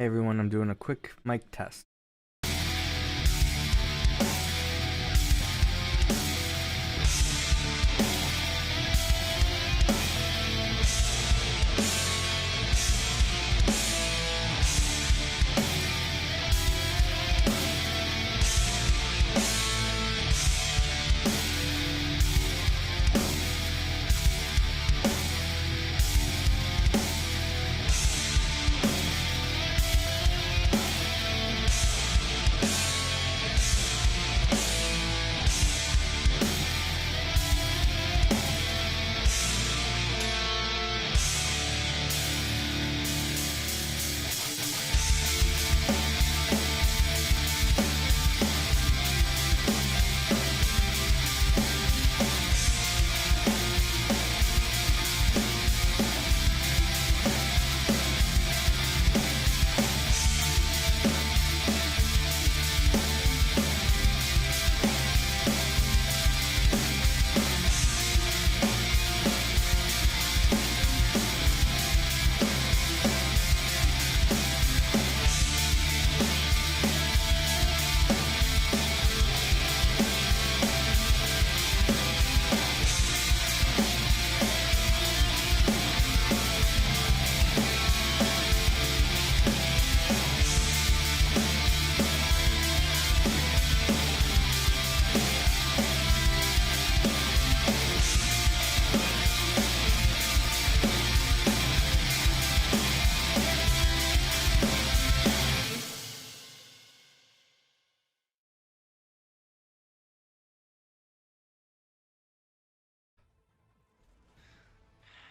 everyone, I'm doing a quick mic test.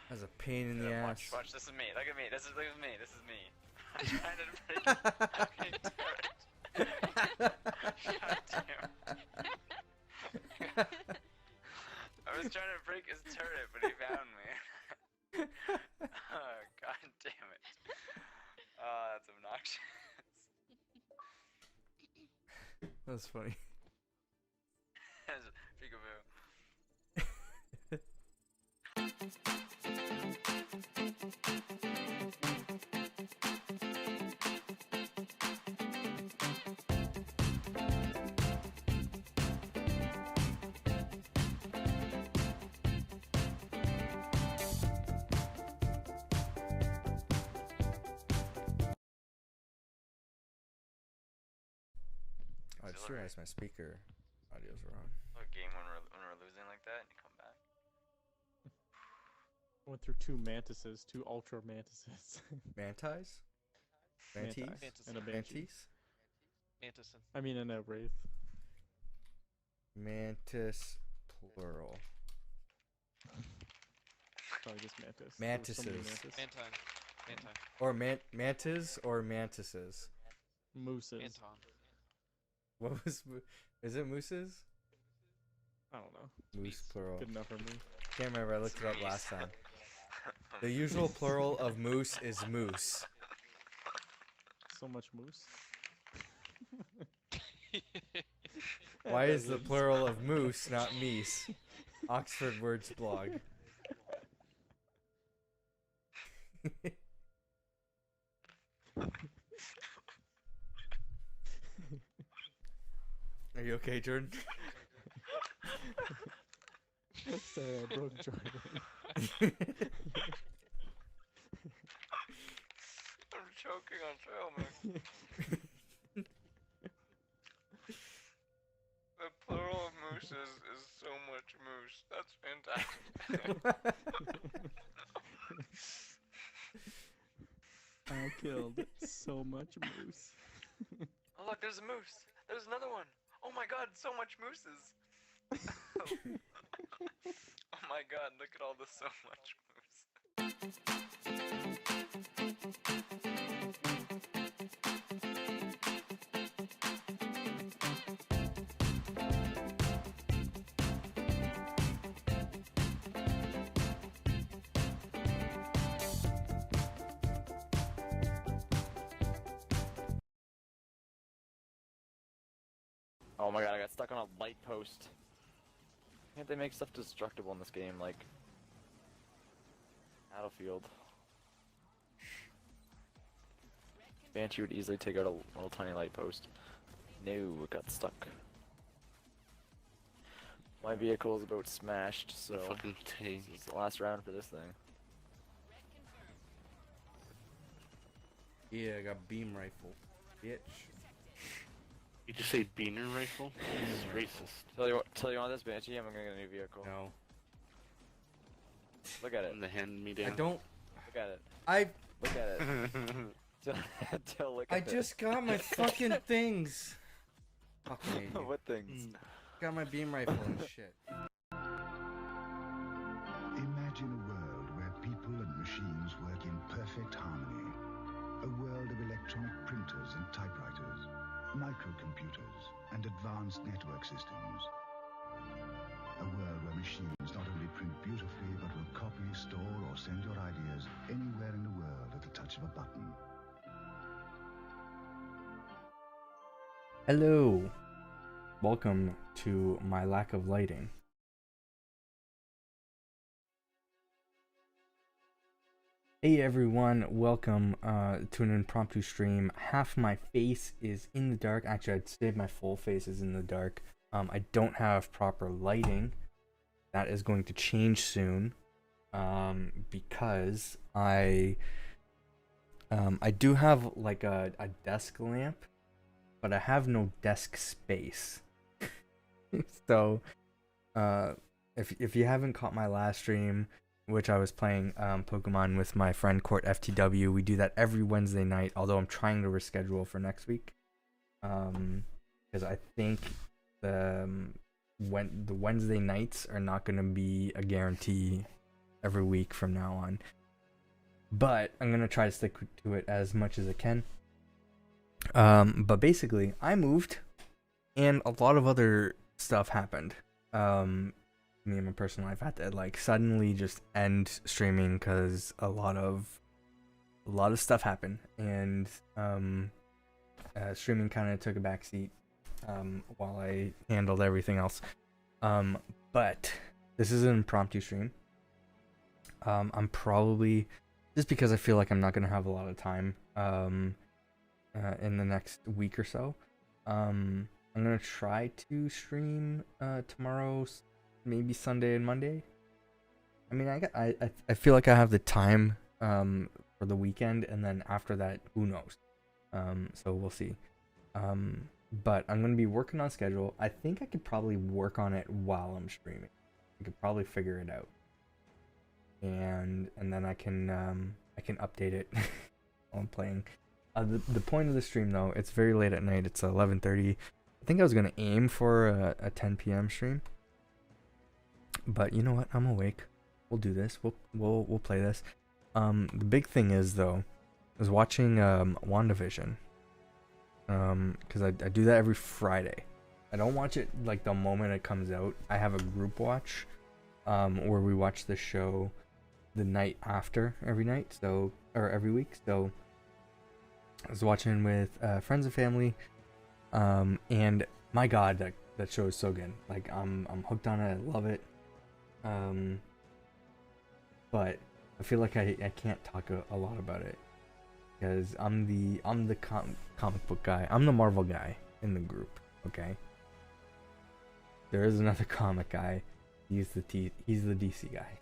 That's a pain in the ass. Watch, this is me. Look at me. This is me. I'm trying to break fucking turret. God damn. I was trying to break his turret, but he found me. Oh, god damn it. Oh, that's obnoxious. That's funny. Peekaboo. I just realized my speaker audio's wrong. A game when we're losing like that and you come back. Went through two mantises, two ultra mantises. Mantis? Mantis? And a banshee. Mantis? Antison. I mean, and a wraith. Mantis plural. Probably just mantis. Mantises. There was so many Anton. Or mantis or mantises? Mooses. Anton. What was... Is it mooses? I don't know. Moose plural. Good enough for me. Can't remember, I looked it up last time. The usual plural of moose is moose. So much moose. Why is the plural of moose not meese? Oxford Words blog. Are you okay, Jordan? Sorry, I broke Jordan. I'm choking on filming. The plural of mooses is so much moose. That's fantastic. I killed so much moose. Oh look, there's a moose. There's another one. Oh my god, so much mooses. Oh my god, look at all this so much moose. Oh my god, I got stuck on a light post. Can't they make stuff destructible in this game, like Battlefield? Banshee would easily take out a little tiny light post. No, it got stuck. My vehicle is about smashed, so The fucking tank. it's the last round for this thing. Yeah, I got beam rifle. Bitch. You just say beaner rifle? This is racist. Tell you on this Banshee, I'm gonna get a new vehicle. No. Look at it. And the hand me I down. don't. Look at it. I Look at it. Look I at just got my fucking things. Fuck me. it. What things? Got my beam rifle and shit. Imagine a world where people and machines work in perfect harmony. A world of electronic printers and typewriters, microcomputers, and advanced network systems. A world where machines not only print beautifully, but will copy, store, or send your ideas anywhere in the world at the touch of a button. Hello. Welcome to my lack of lighting. Hey everyone, welcome to an impromptu stream. Half my face is in the dark. Actually, I'd say my full face is in the dark. I don't have proper lighting. That is going to change soon, because I do have like a desk lamp, but I have no desk space. So, if you haven't caught my last stream, which I was playing Pokemon with my friend Court FTW, we do that every Wednesday night. Although I'm trying to reschedule for next week, because I think the Wednesday nights are not going to be a guarantee every week from now on. But I'm gonna try to stick to it as much as I can. But basically, I moved, and a lot of other stuff happened. Me and my personal life had to like suddenly just end streaming because a lot of stuff happened, and streaming kind of took a backseat while I handled everything else. But this is an impromptu stream. I'm probably, just because I feel like I'm not gonna have a lot of time in the next week or so. I'm gonna try to stream tomorrow, maybe Sunday and Monday. I mean, I feel like I have the time for the weekend, and then after that, who knows? So we'll see. But I'm gonna be working on schedule. I think I could probably work on it while I'm streaming. I could probably figure it out, and then I can update it while I'm playing. The point of the stream, though, it's very late at night. It's 11:30. I think I was gonna aim for a 10 p.m. stream, but you know what? I'm awake. We'll do this. We'll play this. The big thing is, though, is watching WandaVision. Because I do that every Friday. I don't watch it like the moment it comes out. I have a group watch, where we watch the show the night after every night, or every week. So I was watching with friends and family, and my God, that show is so good. Like I'm hooked on it. I love it. But I feel like I can't talk a lot about it, because I'm the comic book guy. I'm the Marvel guy in the group. Okay. There is another comic guy. He's the DC guy.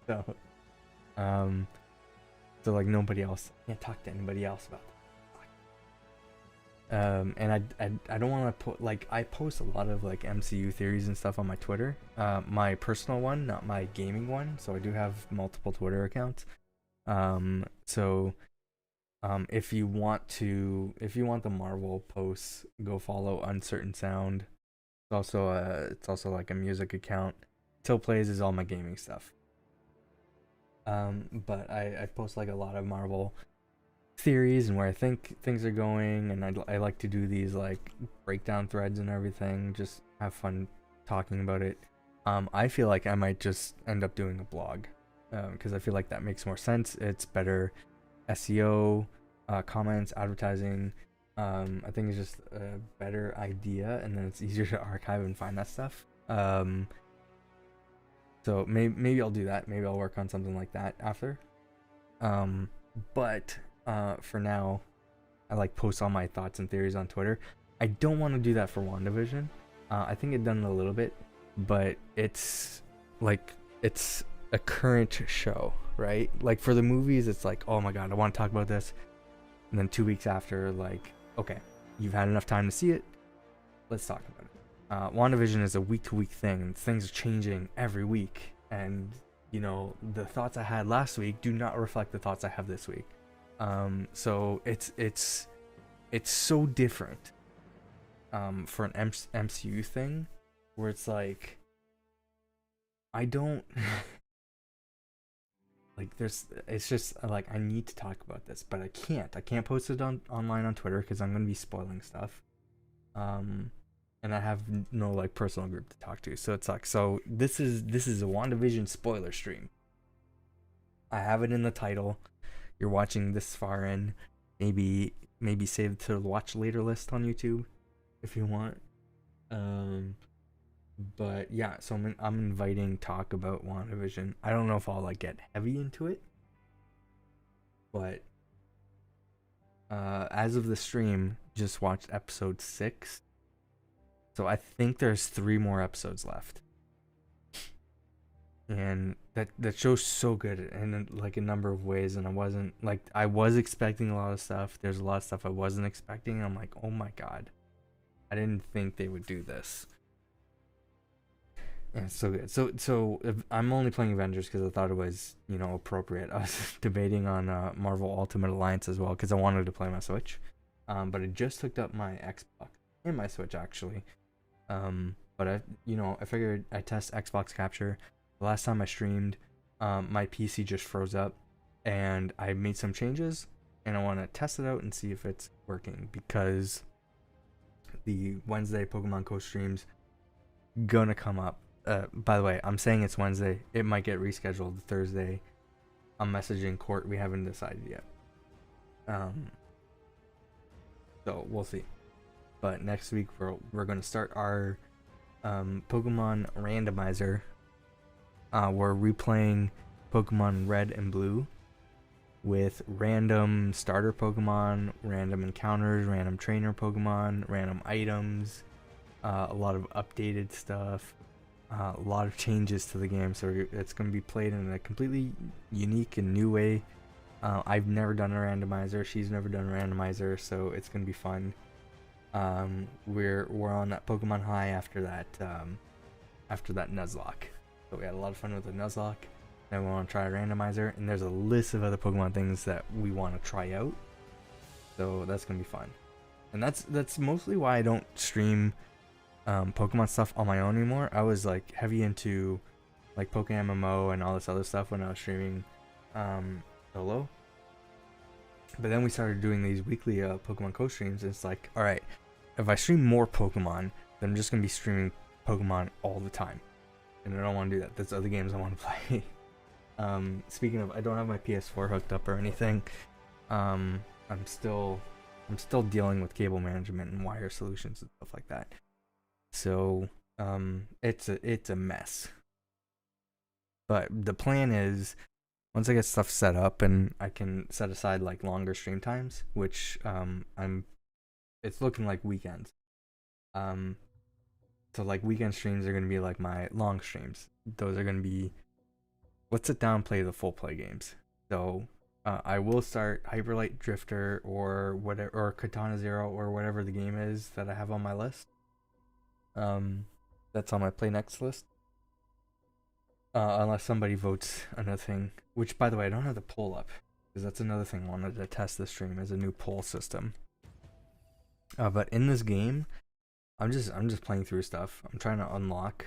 So, so like nobody else. I can't talk to anybody else about that. And I don't want to put, like, I post a lot of like MCU theories and stuff on my Twitter. My personal one, not my gaming one. So I do have multiple Twitter accounts. So if you want the Marvel posts, go follow Uncertain Sound. It's also like a music account. Till Plays is all my gaming stuff. But I post like a lot of Marvel theories and where I think things are going, and I like to do these like breakdown threads and everything. Just have fun talking about it. I feel like I might just end up doing a blog, because I feel like that makes more sense. It's better SEO, comments, advertising. I think it's just a better idea, and then it's easier to archive and find that stuff. So maybe I'll do that. Maybe I'll work on something like that after. But for now, I like post all my thoughts and theories on Twitter. I don't want to do that for WandaVision. I think I've done it a little bit, but it's a current show, right? Like for the movies, it's like, oh my god, I want to talk about this, and then 2 weeks after, like, okay, you've had enough time to see it, let's talk about it. WandaVision is a week-to-week thing, and things are changing every week, and you know, the thoughts I had last week do not reflect the thoughts I have this week. So it's so different for an MCU thing, where it's like, I don't like, it's just like, I need to talk about this, but I can't post it online on Twitter because I'm gonna be spoiling stuff, and I have no like personal group to talk to, so it's like, so this is a WandaVision spoiler stream. I have it in the title. You're watching this far in, maybe save it to the watch later list on YouTube if you want. But yeah, so I'm inviting talk about WandaVision. I don't know if I'll like get heavy into it, but as of the stream, just watched episode 6. So I think there's 3 more episodes left. And that show's so good in like a number of ways, and I was expecting a lot of stuff. There's a lot of stuff I wasn't expecting, and I'm like, oh my god, I didn't think they would do this. Yeah, it's so good. So if, I'm only playing Avengers because I thought it was, you know, appropriate. I was debating on Marvel Ultimate Alliance as well because I wanted to play my Switch, but I just hooked up my Xbox and my Switch actually. But I figured I'd test Xbox capture. The last time I streamed, my PC just froze up, and I made some changes, and I want to test it out and see if it's working, because the Wednesday Pokemon Co streams gonna come up. By the way, I'm saying it's Wednesday. It might get rescheduled to Thursday. I'm messaging Court. We haven't decided yet. So we'll see. But next week we're gonna start our Pokemon randomizer. We're replaying Pokemon Red and Blue with random starter Pokemon, random encounters, random trainer Pokemon, random items, a lot of updated stuff, a lot of changes to the game. So it's going to be played in a completely unique and new way. I've never done a randomizer. She's never done a randomizer, so it's going to be fun. We're on that Pokemon high after that Nuzlocke. So we had a lot of fun with the Nuzlocke. Then we want to try a randomizer, and there's a list of other Pokemon things that we want to try out. So that's gonna be fun, and that's mostly why I don't stream Pokemon stuff on my own anymore. I was like heavy into like PokeMMO and all this other stuff when I was streaming solo. But then we started doing these weekly Pokemon Co streams, and it's like, all right, if I stream more Pokemon, then I'm just gonna be streaming Pokemon all the time. And I don't want to do that. There's other games I want to play. Speaking of, I don't have my PS4 hooked up or anything. I'm still dealing with cable management and wire solutions and stuff like that. So it's a mess. But the plan is, once I get stuff set up and I can set aside like longer stream times, which it's looking like weekends. So like weekend streams are going to be like my long streams. Those are going to be, let's sit down and play the full play games. So I will start Hyper Light Drifter or whatever, or Katana Zero, or whatever the game is that I have on my list. That's on my play next list. Unless somebody votes another thing, which by the way I don't have the poll up, because that's another thing I wanted to test this stream, is a new poll system. But in this game, I'm just playing through stuff. I'm trying to unlock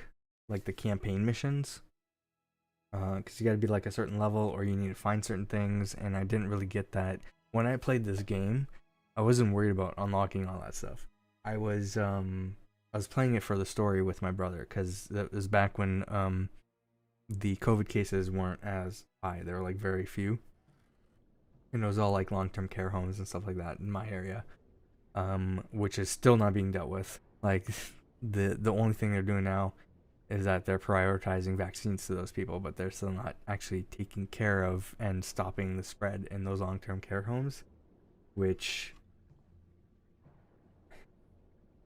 like the campaign missions, because you got to be like a certain level, or you need to find certain things, and I didn't really get that when I played this game. I wasn't worried about unlocking all that stuff. I was playing it for the story with my brother, because that was back when the COVID cases weren't as high. There were like very few, and it was all like long-term care homes and stuff like that in my area, which is still not being dealt with. Like the only thing they're doing now is that they're prioritizing vaccines to those people, but they're still not actually taking care of and stopping the spread in those long-term care homes, which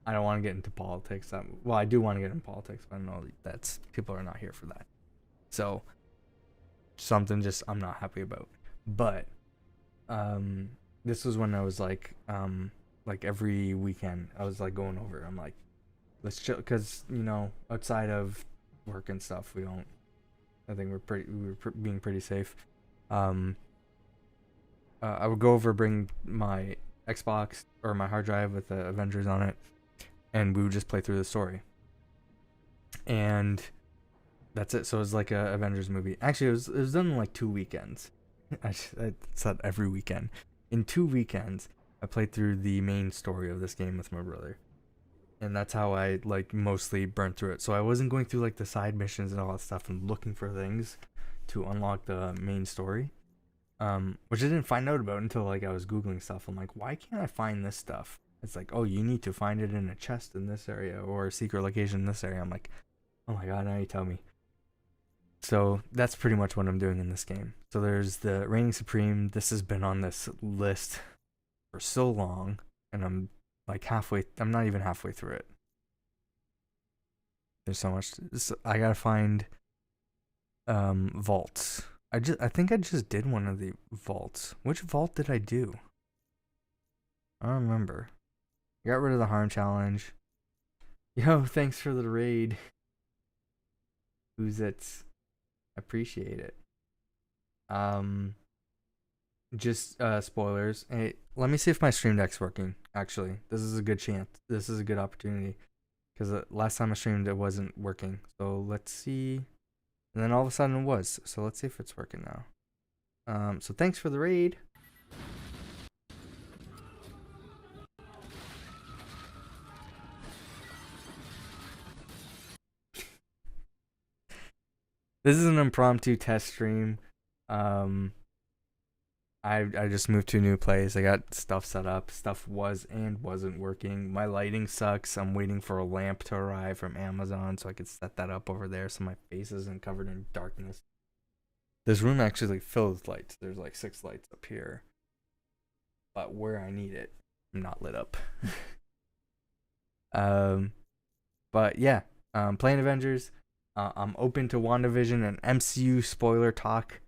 I don't want to get into politics. Well, I do want to get into politics, but I know that's people are not here for that. So something just I'm not happy about. But this was when I was like every weekend I was like going over. I'm like, let's chill, because outside of work and stuff, I think we were being pretty safe. I would go over, bring my Xbox or my hard drive with the Avengers on it, and we would just play through the story. And that's it. So it was like a Avengers movie. Actually, it was done in like 2 weekends. I said every weekend. In 2 weekends, I played through the main story of this game with my brother. And that's how I like mostly burnt through it. So I wasn't going through like the side missions and all that stuff and looking for things to unlock the main story. Which I didn't find out about until like I was Googling stuff. I'm like, why can't I find this stuff? It's like, oh, you need to find it in a chest in this area or a secret location in this area. I'm like, oh my god, now you tell me. So that's pretty much what I'm doing in this game. So there's the Reigning Supreme. This has been on this list for so long, and I'm like I'm not even halfway through it. There's so much. I gotta find vaults. I think I just did one of the vaults. Which vault did I do? I don't remember. I got rid of the harm challenge. Yo, thanks for the raid. Who's it? Appreciate it. Just spoilers. Hey, let me see if my stream deck's working. Actually, this is a good chance. This is a good opportunity, because last time I streamed it wasn't working. So let's see. And then all of a sudden it was. So let's see if it's working now. So thanks for the raid. This is an impromptu test stream. I just moved to a new place. I got stuff set up. Stuff was and wasn't working. My lighting sucks. I'm waiting for a lamp to arrive from Amazon so I could set that up over there so my face isn't covered in darkness. This room actually like filled with lights. There's like 6 lights up here. But where I need it, I'm not lit up. But yeah, playing Avengers. I'm open to WandaVision and MCU spoiler talk.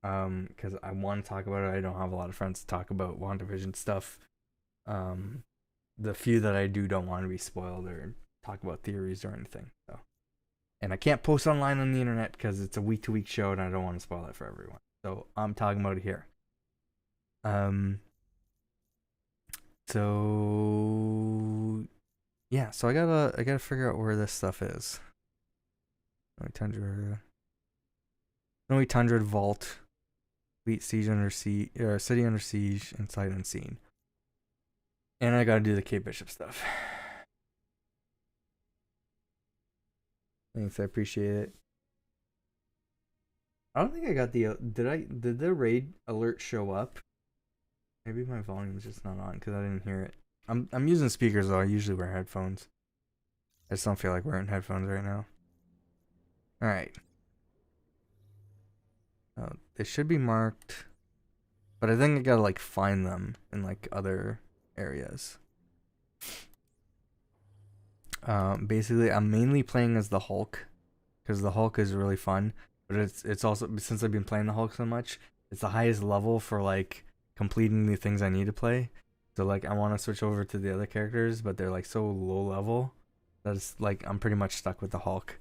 Because I want to talk about it. I don't have a lot of friends to talk about WandaVision stuff. The few that I do don't want to be spoiled or talk about theories or anything. So, and I can't post online on the internet because it's a week-to-week show, and I don't want to spoil it for everyone. So I'm talking about it here. So yeah. So I gotta figure out where this stuff is. Snowy Tundra Vault. Fleet Siege Under Siege, City Under Siege, and Sight Unseen. And I gotta do the Kate Bishop stuff. Thanks, I appreciate it. I don't think I got the. Did the raid alert show up? Maybe my volume's just not on because I didn't hear it. I'm using speakers though. I usually wear headphones. I just don't feel like wearing headphones right now. All right. They should be marked, but I think I gotta like find them in like other areas. Basically, I'm mainly playing as the Hulk, because the Hulk is really fun. But it's also, since I've been playing the Hulk so much, it's the highest level for like completing the things I need to play. So like I want to switch over to the other characters, but they're like so low level that it's like I'm pretty much stuck with the Hulk.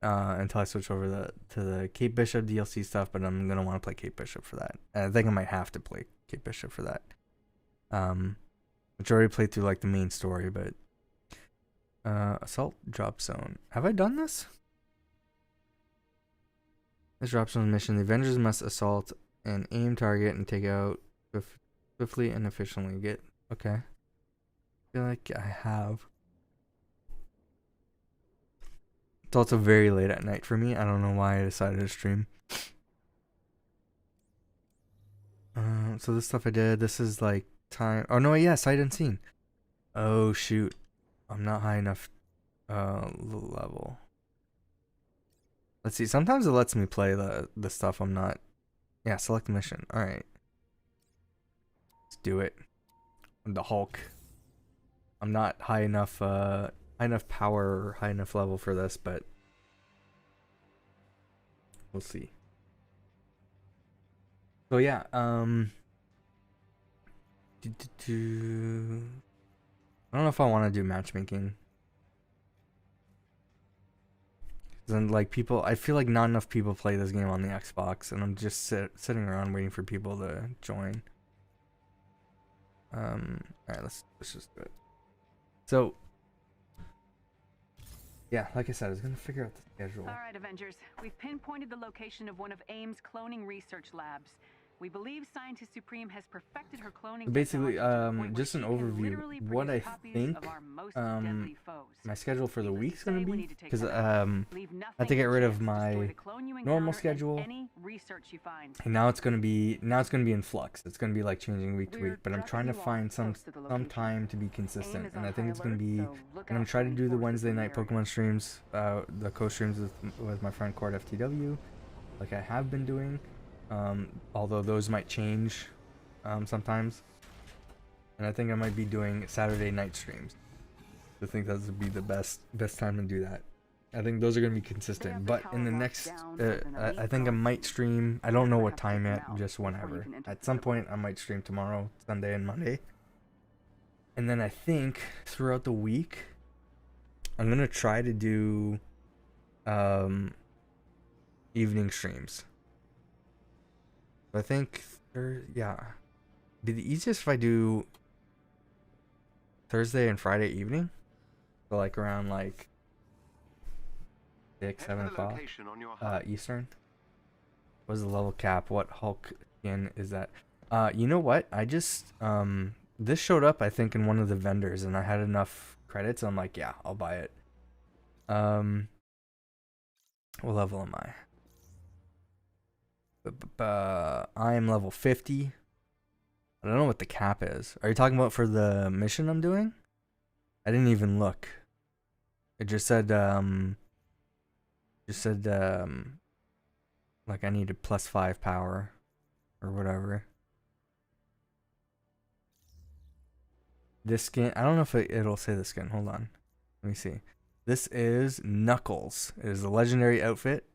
Until I switch over to the Kate Bishop DLC stuff, but I'm gonna want to play Kate Bishop for that. And I think I might have to play Kate Bishop for that. Which I already played through like the main story, but Assault Drop Zone. Have I done this? This drop zone mission: the Avengers must assault an aim target and take out swiftly and efficiently. Okay. I feel like I have. It's also very late at night for me. I don't know why I decided to stream. So this stuff I did. This is like time. Oh no, yeah, Sight Unseen. Oh shoot, I'm not high enough level. Let's see. Sometimes it lets me play the stuff I'm not. Yeah, select mission. All right, let's do it. The Hulk. I'm not high enough power or high enough level for this, but we'll see. So yeah, I don't know if I want to do matchmaking. Then like people, I feel like not enough people play this game on the Xbox, and I'm just sitting around waiting for people to join. All right, let's just do it. So, yeah, like I said, I was gonna figure out the schedule. All right, Avengers, we've pinpointed the location of one of AIM's cloning research labs. We believe Scientist Supreme has perfected her cloning Basically, technology to the point just where an she can overview. literally What I produce copies think, of our most deadly foes. my schedule for the Needless to week's gonna say, we be, need to take because them out. Leave I had nothing to get to rid of chance. Destroy my the clone you normal encounter and schedule. any research you find. And now it's gonna be in flux. It's gonna be like changing week to week. But I'm trying to find some time to be consistent, and I think it's gonna be. I'm gonna try to do the Wednesday night Pokemon streams, the co-streams with my friend Cord FTW, like I have been doing. Although those might change sometimes. And I think I might be doing Saturday night streams. I think that would be the best time to do that. I think those are going to be consistent. But in the next, I think I might stream. I don't know what time yet, just whenever. At some point, I might stream tomorrow, Sunday, and Monday. And then I think throughout the week, I'm going to try to do evening streams. I think, yeah. It'd be the easiest if I do Thursday and Friday evening. So like around like 6, 7 o'clock Eastern. What's the level cap? What Hulk skin is that? You know what? I just this showed up I think in one of the vendors, and I had enough credits. I'm like, yeah, I'll buy it. What level am I? I am level 50. I don't know what the cap is. Are you talking about for the mission I'm doing? I didn't even look. It just said like I needed +5 power or whatever. This skin, I don't know if it'll say the skin. Hold on. Let me see. This is Knuckles. It is a legendary outfit.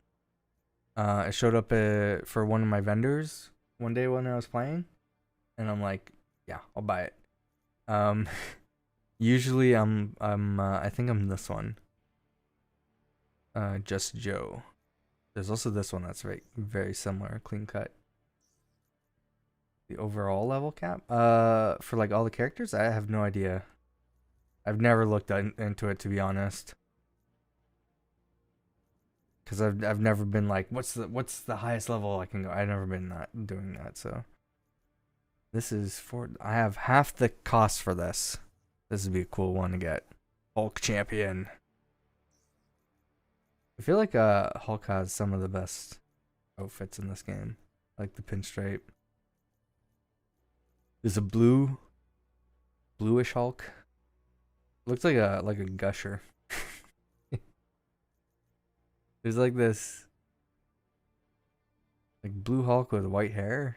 It showed up for one of my vendors one day when I was playing, and I'm like, yeah, I'll buy it. Usually I think I'm this one. Just Joe. There's also this one that's very similar, clean cut. The overall level cap for like all the characters, I have no idea. I've never looked into it, to be honest. Cause I've never been like, what's the highest level I can go? I've never been doing that. So this is I have half the cost for this. This would be a cool one to get. Hulk champion. I feel like Hulk has some of the best outfits in this game, like the pinstripe. There's a bluish Hulk. Looks like a gusher. There's like this like blue Hulk with white hair.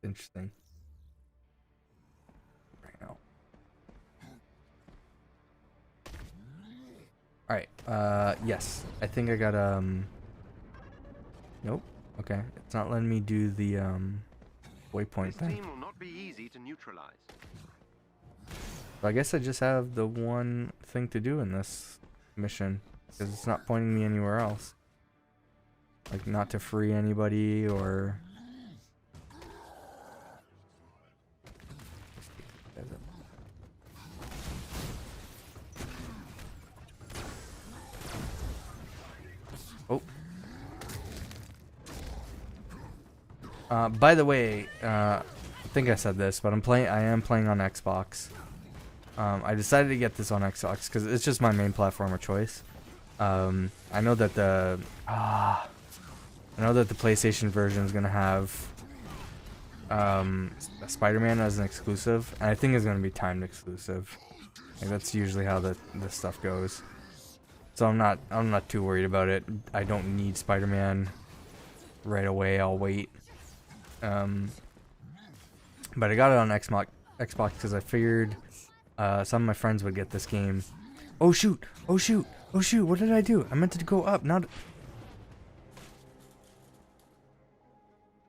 Interesting. Right now. Alright, yes. I think I got nope. Okay. It's not letting me do the waypoint thing. Team will not be easy to neutralize. So I guess I just have the one thing to do in this mission, because it's not pointing me anywhere else. Like not to free anybody or... Oh. By the way, I think I said this, but I am playing on Xbox. I decided to get this on Xbox because it's just my main platform of choice. I know that the PlayStation version is gonna have Spider-Man as an exclusive, and I think it's gonna be timed exclusive. Like that's usually how this stuff goes. So I'm not too worried about it. I don't need Spider-Man right away. I'll wait. But I got it on Xbox because I figured some of my friends would get this game. Oh shoot! Oh shoot! Oh shoot! What did I do? I meant to go up, not.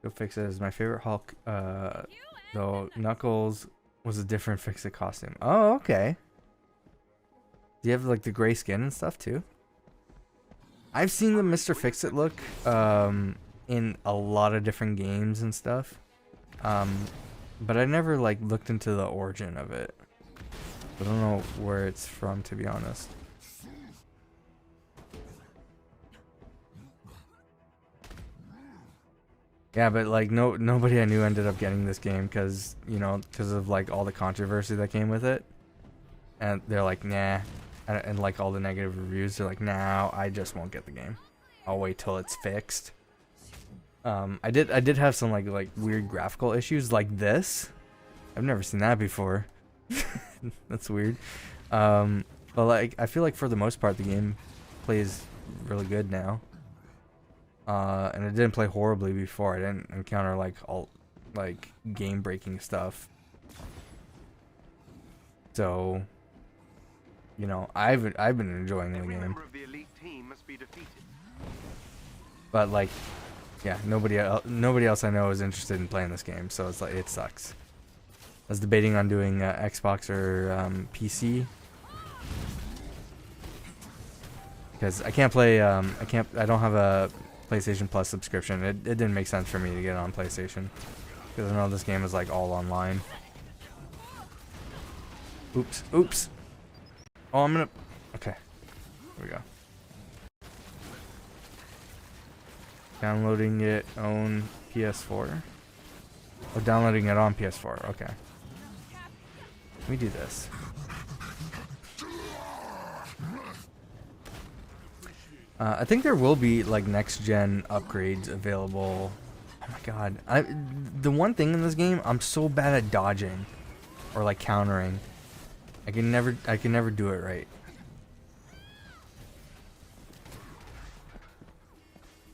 Go fix it. Is my favorite Hulk. Though Knuckles was a different Fix-It costume. Oh, okay. Do you have like the gray skin and stuff too? I've seen the Mr. Fix-It look in a lot of different games and stuff. But I never like looked into the origin of it. I don't know where it's from, to be honest. Yeah, but like nobody I knew ended up getting this game because, you know, because of like all the controversy that came with it. And they're like, nah. And like all the negative reviews, they're like, nah, I just won't get the game. I'll wait till it's fixed. I did have some like weird graphical issues like this. I've never seen that before. That's weird. But like I feel like for the most part the game plays really good now. And it didn't play horribly before. I didn't encounter like all like game breaking stuff. So, you know, I've been enjoying the Every game. member of the elite team must be defeated. But like, yeah, nobody else I know is interested in playing this game, so it's like it sucks. I was debating on doing Xbox or PC because I can't play. I don't have a PlayStation Plus subscription. It didn't make sense for me to get it on PlayStation because I know this game is like all online. Oops, oops. Oh, I'm gonna. Okay, here we go. Downloading it on PS4. Oh, downloading it on PS4. Okay. Let me do this. I think there will be like next gen upgrades available. Oh my god. The one thing in this game, I'm so bad at dodging or like countering. I can never do it right.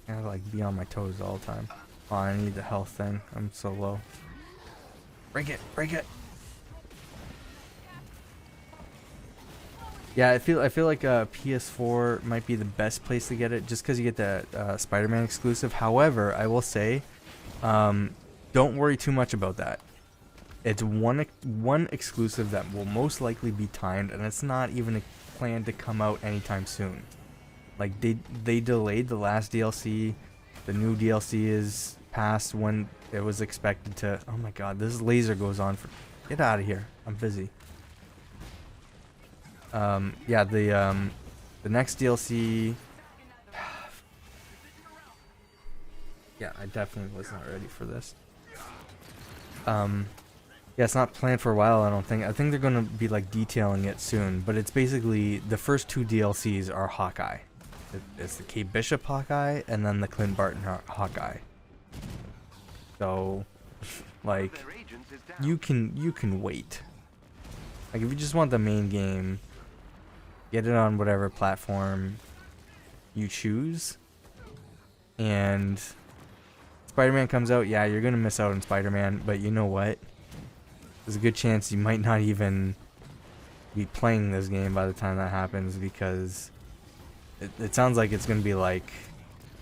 I gotta like be on my toes all the time. Oh, I need the health thing. I'm so low. Break it, break it. Yeah, I feel like PS4 might be the best place to get it, just because you get that Spider-Man exclusive. However, I will say, don't worry too much about that. It's one exclusive that will most likely be timed, and it's not even planned to come out anytime soon. Like they delayed the last DLC. The new DLC is past when it was expected to. Oh my god, this laser goes on for. Get out of here! I'm busy. Yeah, the next DLC. Yeah, I definitely was not ready for this. Yeah, it's not planned for a while, I don't think. I think they're gonna be like detailing it soon, but it's basically the first two DLCs are Hawkeye. It's the Kate Bishop Hawkeye and then the Clint Barton Hawkeye. So, like, you can wait. Like, if you just want the main game, get it on whatever platform you choose. And Spider-Man comes out, yeah, you're gonna miss out on Spider-Man, but you know what? There's a good chance you might not even be playing this game by the time that happens, because it sounds like it's gonna be like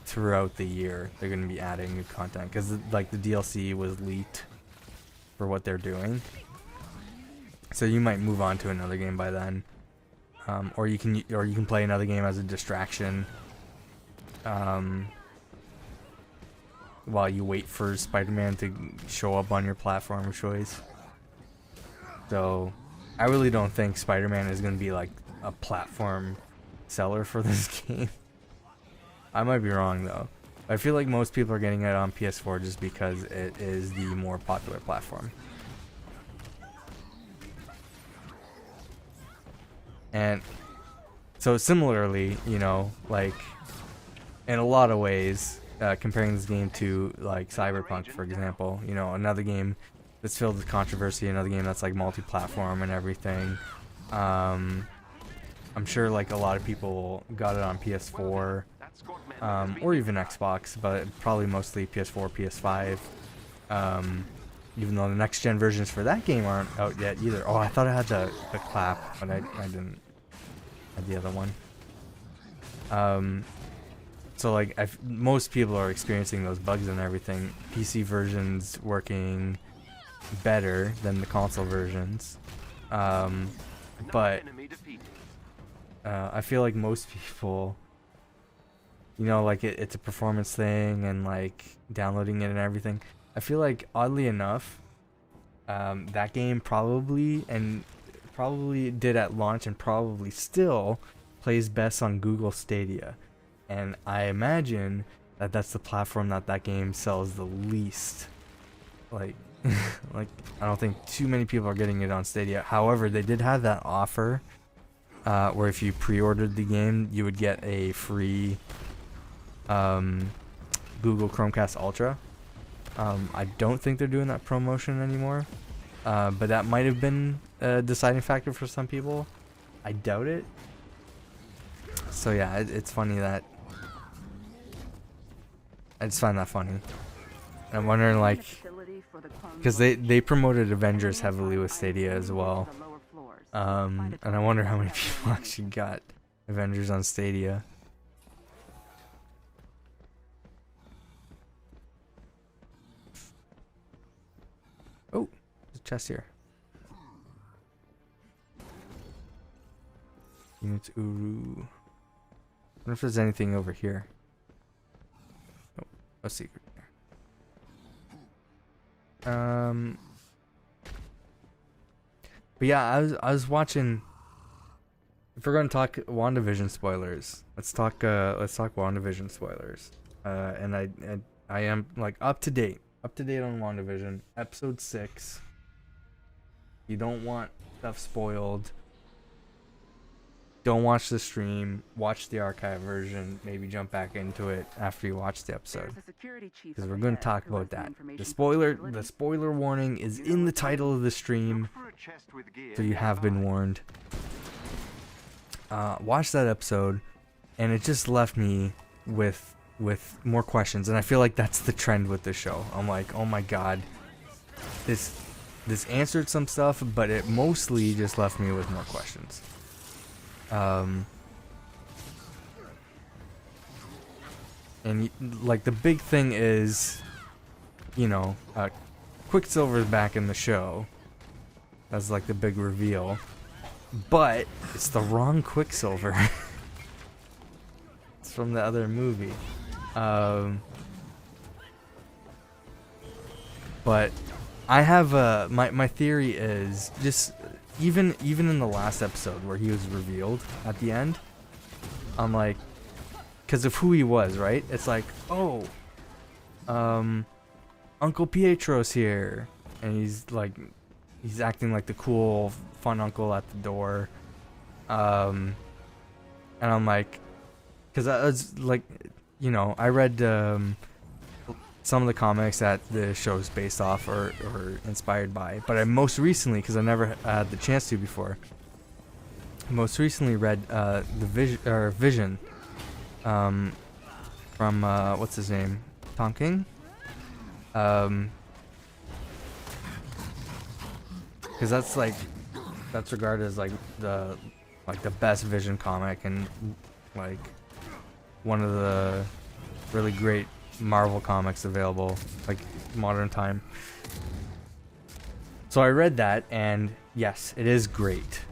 throughout the year they're gonna be adding new content, because like the DLC was leaked for what they're doing, so you might move on to another game by then, or you can play another game as a distraction while you wait for Spider-Man to show up on your platform of choice. So I really don't think Spider-Man is gonna be like a platform seller for this game. I might be wrong though. I feel like most people are getting it on PS4 just because it is the more popular platform. And so similarly, you know, like in a lot of ways, comparing this game to like Cyberpunk, for example, you know, another game that's filled with controversy, another game that's like multi-platform and everything. I'm sure like a lot of people got it on PS4 or even Xbox, but probably mostly PS4, PS5. even though the next gen versions for that game aren't out yet either. Oh, I thought I had the clap, but I didn't. I had the other one. So like most people are experiencing those bugs and everything. PC versions working better than the console versions. But I feel like most people, you know, like it's a performance thing and like downloading it and everything. I feel like oddly enough, that game probably did at launch and probably still plays best on Google Stadia. And I imagine that that's the platform that game sells the least. Like, like I don't think too many people are getting it on Stadia. However, they did have that offer where if you pre-ordered the game, you would get a free Google Chromecast Ultra. I don't think they're doing that promotion anymore, but that might have been a deciding factor for some people. I doubt it. So yeah, it's funny that I just find that funny. And I'm wondering, like, because they promoted Avengers heavily with Stadia as well, and I wonder how many people actually got Avengers on Stadia. Oh, there's a chest here. Units Uru. I wonder if there's anything over here. Nope, no secret there. But yeah, I was watching. If we're gonna talk WandaVision spoilers, let's talk WandaVision spoilers. And I am like up to date on WandaVision, episode 6. You don't want stuff spoiled. Don't watch the stream. Watch the archive version. Maybe jump back into it after you watch the episode, because we're going to talk about that. The spoiler warning is in the title of the stream, so you have been warned. Watch that episode, and it just left me with more questions, and I feel like that's the trend with this show. I'm like, oh my god, this answered some stuff, but it mostly just left me with more questions. And like the big thing is, you know, Quicksilver's back in the show. That's like the big reveal, but it's the wrong Quicksilver. It's from the other movie. But I have my theory is just even in the last episode where he was revealed at the end, I'm like, because of who he was, right? It's like, oh, Uncle Pietro's here, and he's acting like the cool, fun uncle at the door, and I'm like, because I was like, you know, I read some of the comics that the show's based off or inspired by, but I most recently, because I never had the chance to before, most recently read the Vision from what's his name, Tom King, because that's regarded as like the best Vision comic and like one of the really great Marvel comics available, like modern time. So I read that, and yes, it is great.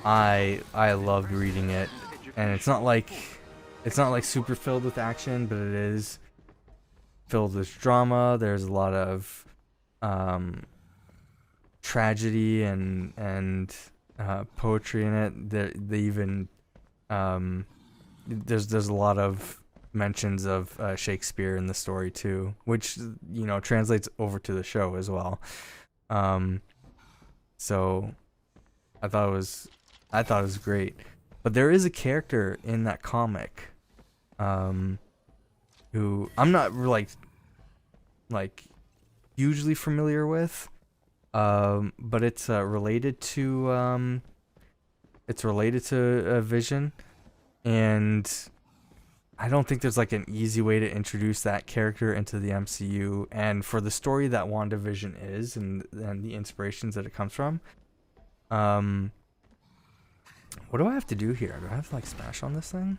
I loved reading it, and it's not like super filled with action, but it is filled with drama. There's a lot of tragedy and poetry in it. They even there's a lot of mentions of Shakespeare in the story too, which, you know, translates over to the show as well. So I thought it was great. But there is a character in that comic who I'm not like hugely familiar with, but it's related to Vision, and I don't think there's like an easy way to introduce that character into the MCU, and for the story that WandaVision is, and the inspirations that it comes from. What do I have to do here? Do I have to like smash on this thing?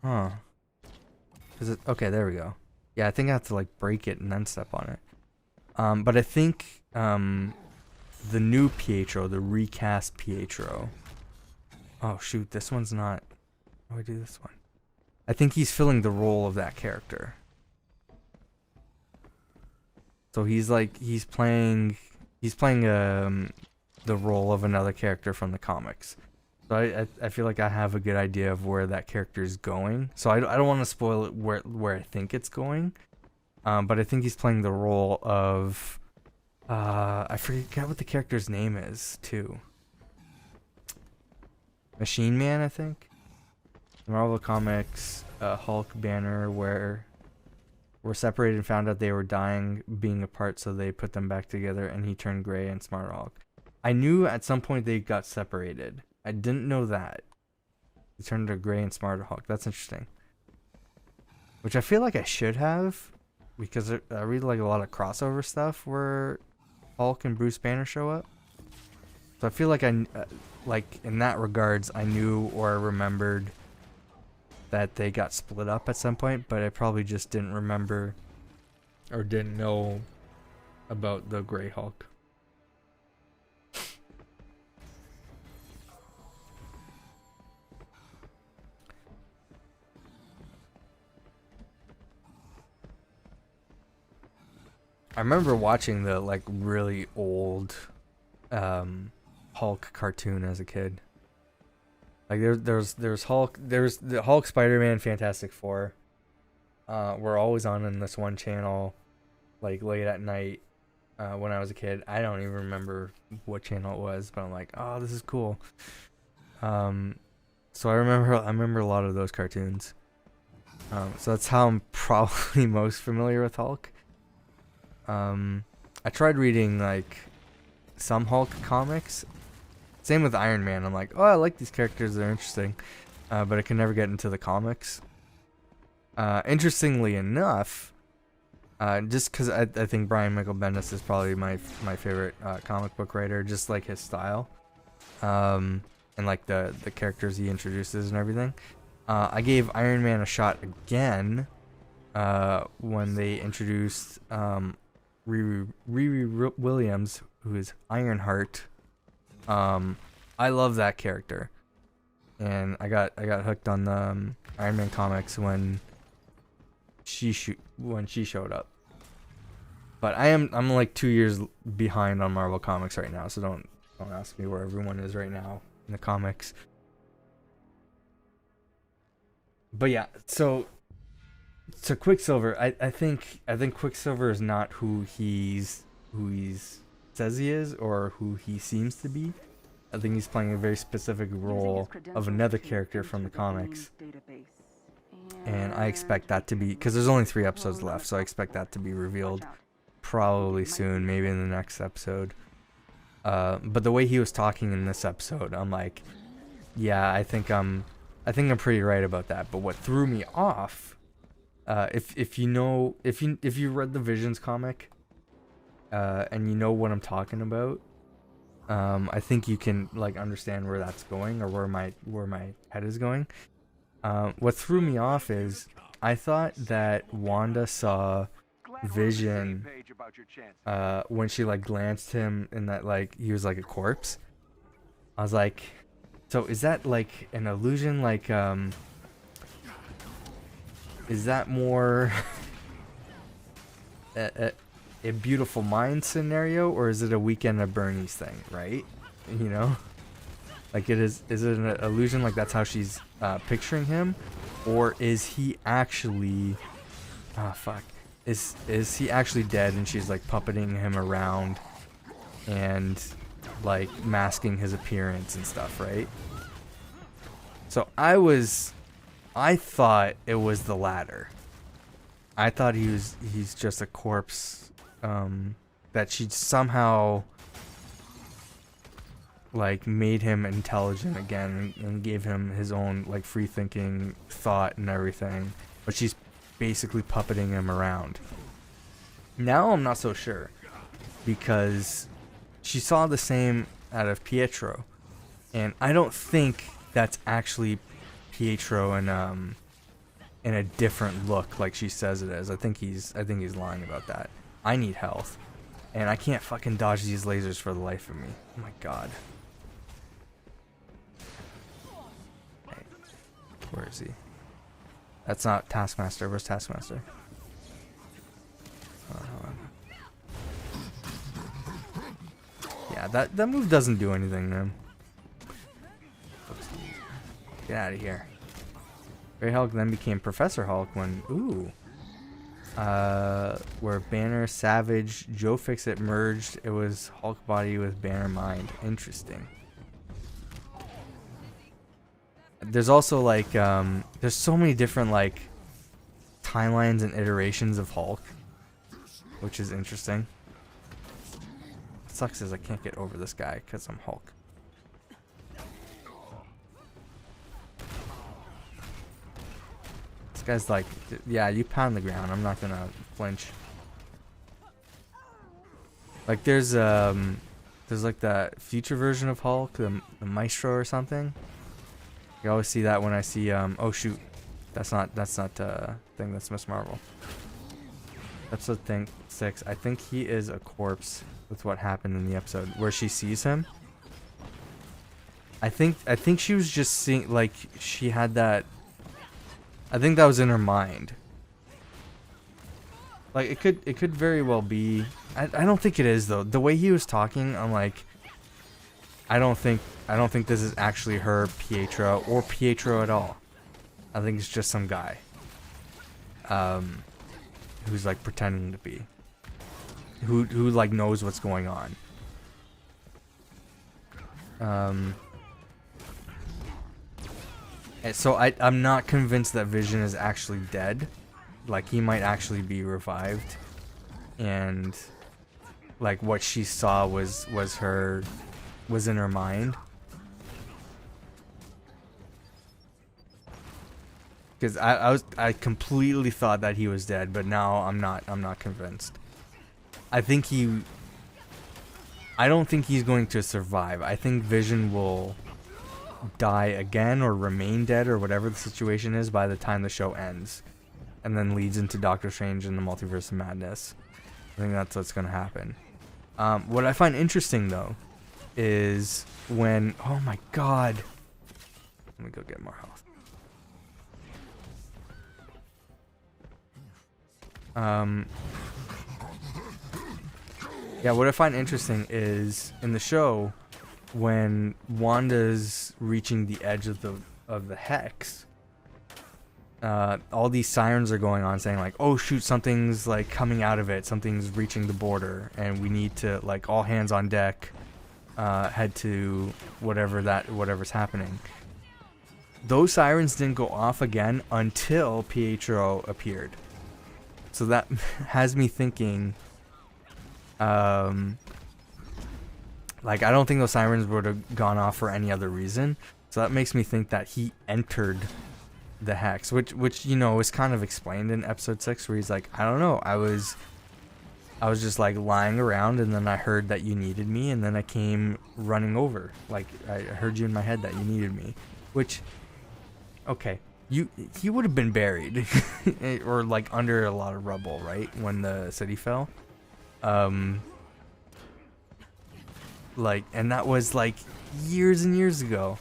Huh. Is it okay? There we go. Yeah, I think I have to like break it and then step on it. But I think the new Pietro, the recast Pietro. Oh shoot, this one's not. How do I do this one? I think he's filling the role of that character. So he's playing the role of another character from the comics. So I feel like I have a good idea of where that character is going. So I don't want to spoil it where I think it's going. But I think he's playing the role of I forget what the character's name is too. Machine Man, I think. Marvel Comics, Hulk, Banner, were separated and found out they were dying being apart, so they put them back together, and he turned gray and Smart Hulk. I knew at some point they got separated. I didn't know that. He turned to gray and Smart Hulk. That's interesting. Which I feel like I should have, because I read like a lot of crossover stuff where Hulk and Bruce Banner show up. So I feel like like in that regards, I knew or remembered that they got split up at some point, but I probably just didn't remember or didn't know about the Grey Hulk. I remember watching the like really old Hulk cartoon as a kid. Like there's Hulk, there's the Hulk, Spider-Man, Fantastic Four. Were always on in this one channel, like late at night. When I was a kid, I don't even remember what channel it was, but I'm like, oh, this is cool. So I remember a lot of those cartoons. So that's how I'm probably most familiar with Hulk. I tried reading like some Hulk comics. Same with Iron Man. I'm like, oh, I like these characters. They're interesting. But I can never get into the comics. Interestingly enough, just because I think Brian Michael Bendis is probably my favorite comic book writer, just like his style. And like the characters he introduces and everything. I gave Iron Man a shot again when they introduced Riri Williams, who is Ironheart. I love that character, and I got hooked on the Iron Man comics when she showed up. But I'm like 2 years behind on Marvel Comics right now, so don't ask me where everyone is right now in the comics. But yeah, so Quicksilver, I think Quicksilver is not who he's says he is or who he seems to be. I think he's playing a very specific role of another character from the comics. And I expect that to be, because there's only 3 episodes left, so I expect that to be revealed probably soon, maybe in the next episode. But the way he was talking in this episode, I'm like, yeah, I think I'm pretty right about that. But what threw me off, if you read the Visions comic, and you know what I'm talking about, I think you can like understand where that's going, or where my head is going. What threw me off is I thought that Wanda saw Vision when she like glanced him and that like he was like a corpse. I was like, so is that like an illusion? Like is that more a Beautiful Mind scenario, or is it a Weekend at Bernie's thing, right? You know, like is it an illusion, like that's how she's picturing him, or is he actually is he actually dead and she's like puppeting him around and like masking his appearance and stuff, right? So I thought it was the latter. I thought he's just a corpse, that she somehow like made him intelligent again and gave him his own like free thinking thought and everything, but she's basically puppeting him around. Now I'm not so sure, because she saw the same out of Pietro, and I don't think that's actually Pietro in a different look like she says it is. I think he's lying about that. I need health, and I can't fucking dodge these lasers for the life of me. Oh my god. Hey, where is he? That's not Taskmaster. Where's Taskmaster? Yeah, that move doesn't do anything, man. Get out of here. Ray Hulk then became Professor Hulk when, where Banner, Savage, Joe Fixit merged. It was Hulk body with Banner mind. Interesting. There's also like, there's so many different like timelines and iterations of Hulk, which is interesting. What sucks is I can't get over this guy because I'm Hulk. This guy's like, yeah, you pound the ground. I'm not gonna flinch. Like there's like the future version of Hulk, the Maestro or something. You always see that when I see oh shoot, that's not thing, that's Miss Marvel. Episode 6. I think he is a corpse with what happened in the episode where she sees him. I think she was just seeing, like, she had that. I think that was in her mind. Like it could very well be. I don't think it is though. The way he was talking, I'm like, I don't think this is actually her, Pietro, or Pietro at all. I think it's just some guy. Who's like pretending to be. Who like knows what's going on. And so I'm not convinced that Vision is actually dead. Like he might actually be revived. And like what she saw was in her mind. Because I completely thought that he was dead, but now I'm not convinced. I don't think he's going to survive. I think Vision will die again or remain dead or whatever the situation is by the time the show ends, and then leads into Doctor Strange and the Multiverse of Madness. I think that's what's going to happen. What I find interesting though is when, oh my god, let me go get more health. Yeah, what I find interesting is in the show when Wanda's reaching the edge of the hex, all these sirens are going on saying like, oh shoot, something's like coming out of it, something's reaching the border, and we need to like all hands on deck, head to whatever's happening. Those sirens didn't go off again until Pietro appeared. So that has me thinking, like I don't think those sirens would have gone off for any other reason. So that makes me think that he entered the hex, which you know is kind of explained in episode 6, where he's like, I don't know, I was just like lying around, and then I heard that you needed me, and then I came running over. Like I heard you in my head that you needed me, which, okay. He would have been buried or like under a lot of rubble, right, when the city fell. Like, and that was like years and years ago.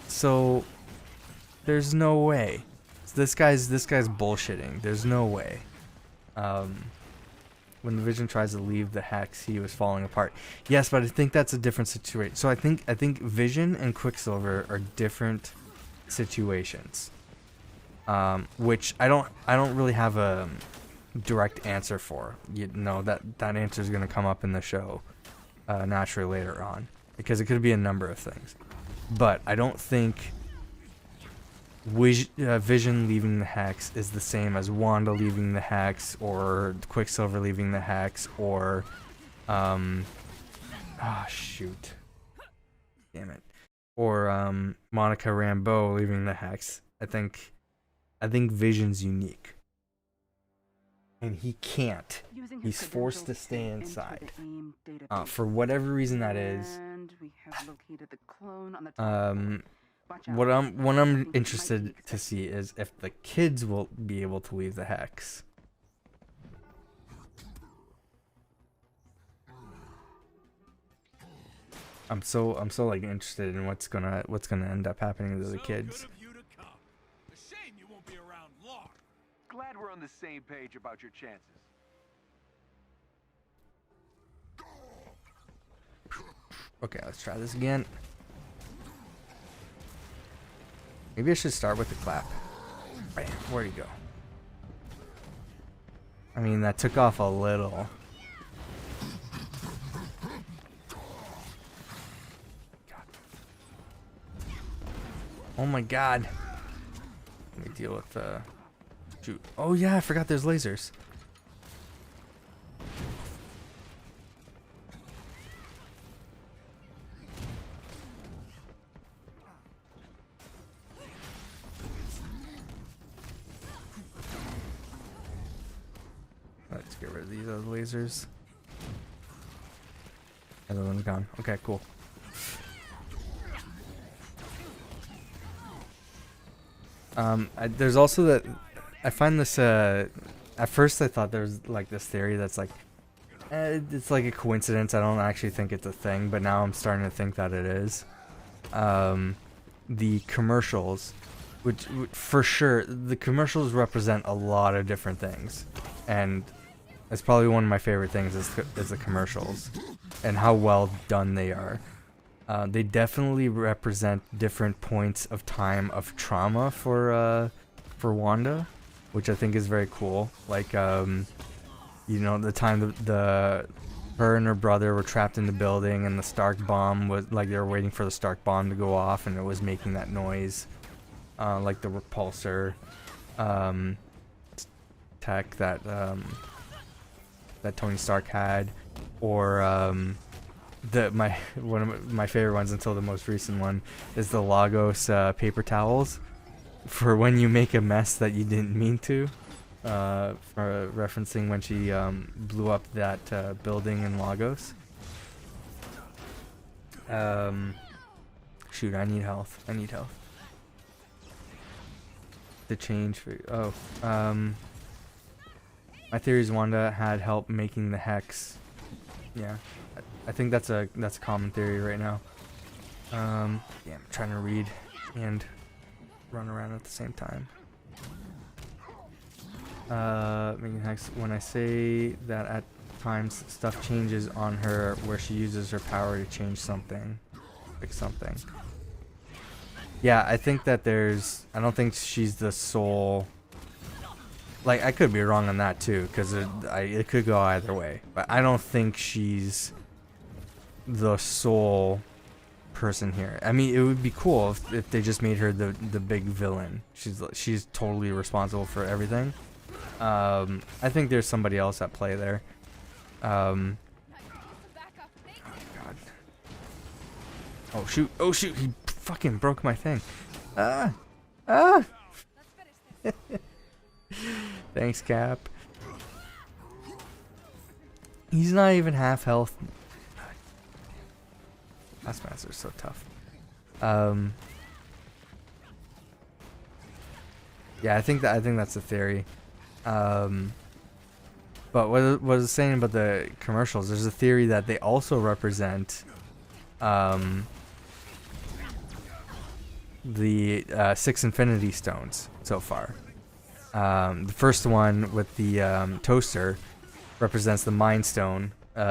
So there's no way. This guy's bullshitting. There's no way. When the Vision tries to leave the hex, he was falling apart. Yes, but I think that's a different situation. So I think Vision and Quicksilver are different situations. Which I don't really have a direct answer for. You know, that answer is going to come up in the show naturally later on, because it could be a number of things. But I don't think Vision leaving the hex is the same as Wanda leaving the hex, or Quicksilver leaving the hex, or shoot. damn it, or Monica Rambeau leaving the hex. I think Vision's unique, and he can't. He's forced to stay inside. For whatever reason that is. What I'm interested to see is if the kids will be able to leave the hex. I'm so like interested in what's gonna end up happening to the kids. Glad we're on the same page about your chances. Okay, let's try this again. Maybe I should start with the clap. Bam, where'd he go? I mean, that took off a little. Oh my god. Let me deal with the... Shoot. Oh yeah, I forgot there's lasers. Let's get rid of these other lasers. Other one's gone. Okay, cool. There's also that I find this at first I thought there was like this theory that's like it's like a coincidence. I don't actually think it's a thing, but now I'm starting to think that it is. The commercials, which for sure the commercials represent a lot of different things, and it's probably one of my favorite things is the commercials and how well done they are. They definitely represent different points of time of trauma for Wanda, which I think is very cool. Like, you know, the time her and her brother were trapped in the building, and the Stark bomb was like they were waiting for the Stark bomb to go off, and it was making that noise, like the repulsor tech that Tony Stark had, or one of my favorite ones until the most recent one is the Lagos paper towels for when you make a mess that you didn't mean to, for referencing when she blew up that building in Lagos. Shoot, I need health. To change for my theory is Wanda had help making the hex. Yeah. I think that's a common theory right now. Yeah, I'm trying to read and run around at the same time. Making hex. When I say that at times stuff changes on her, where she uses her power to change something, fix something. Yeah, I think that I don't think she's the sole. Like, I could be wrong on that too, because it could go either way. But I don't think she's the sole person here. I mean, it would be cool if they just made her the big villain. She's totally responsible for everything. I think there's somebody else at play there. Oh god. Oh shoot, he fucking broke my thing. Thanks, Cap. He's not even half health. Taskmaster's so tough. Yeah, I think that's the theory. But what I was saying about the commercials, there's a theory that they also represent the 6 Infinity Stones so far. The first one with the toaster represents the Mind Stone. You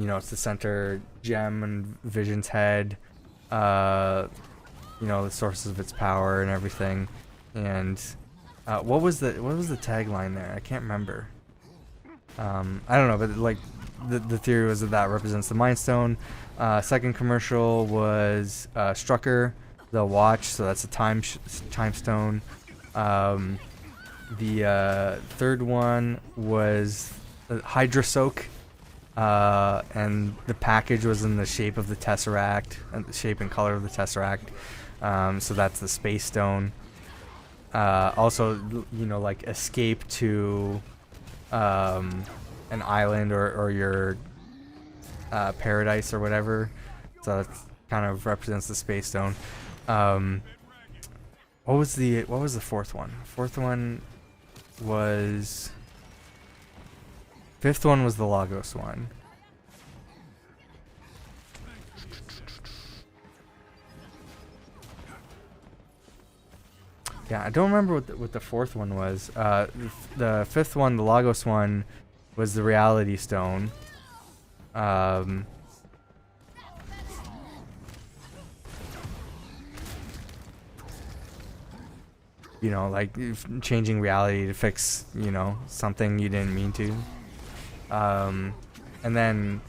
know, it's the center gem and Vision's head. You know, the sources of its power and everything. And what was the tagline there? I can't remember. I don't know, but like the theory was that represents the Mind Stone. Second commercial was Strucker, the watch, so that's a time stone. The third one was Hydra Soak. and the package was in the shape of the Tesseract, and the shape and color of the Tesseract. So that's the Space Stone. Also, you know, like escape to an island or your paradise or whatever. So that kind of represents the Space Stone. What was the fourth one? Fourth one was. Fifth one was the Lagos one. Yeah, I don't remember what the fourth one was. The fifth one, the Lagos one, was the Reality Stone. You know, like changing reality to fix, you know, something you didn't mean to. And then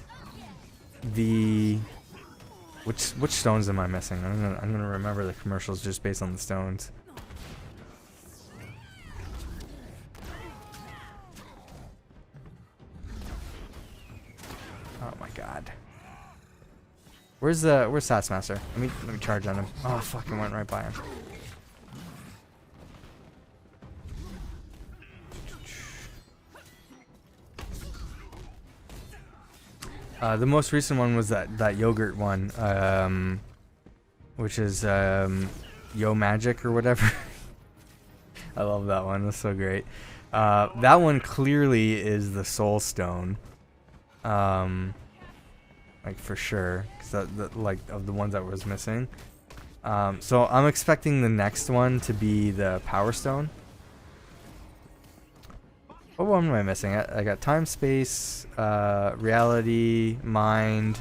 which stones am I missing? I'm gonna remember the commercials just based on the stones. Oh my god. Where's Satsmaster? Let me charge on him. Oh, I fucking went right by him. The most recent one was that yogurt one, which is Yo Magic or whatever. I love that one. That's so great. That one clearly is the Soul Stone, like for sure, 'cause that like of the ones that was missing. So I'm expecting the next one to be the Power Stone. What one am I missing? I got time, space, reality, mind,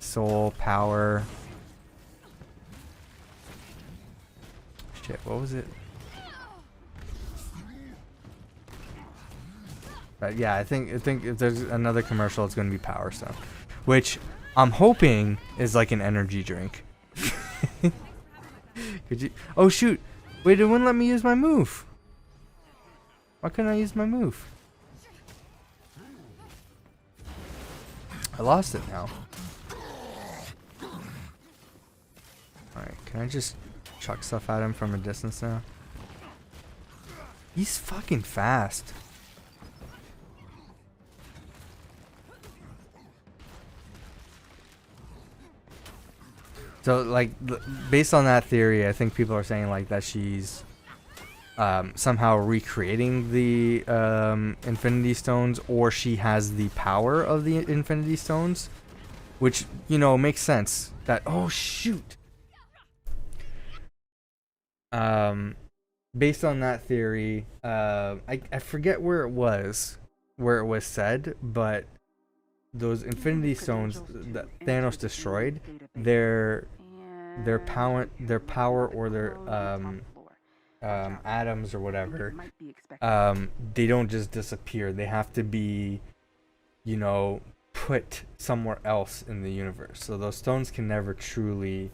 soul, power. Shit, what was it? Yeah, I think if there's another commercial, it's gonna be Power Stone, which I'm hoping is like an energy drink. Could you? Oh shoot! Wait, it wouldn't let me use my move. Why couldn't I use my move? I lost it now. Alright, can I just chuck stuff at him from a distance now? He's fucking fast. So, like, based on that theory, I think people are saying, like, that she's somehow recreating the Infinity Stones, or she has the power of the Infinity Stones, which, you know, makes sense. That, oh shoot. Based on that theory, I forget where it was said, but those Infinity Stones that Thanos destroyed, their power or their atoms or whatever, they don't just disappear. They have to be, you know, put somewhere else in the universe. So those stones can never truly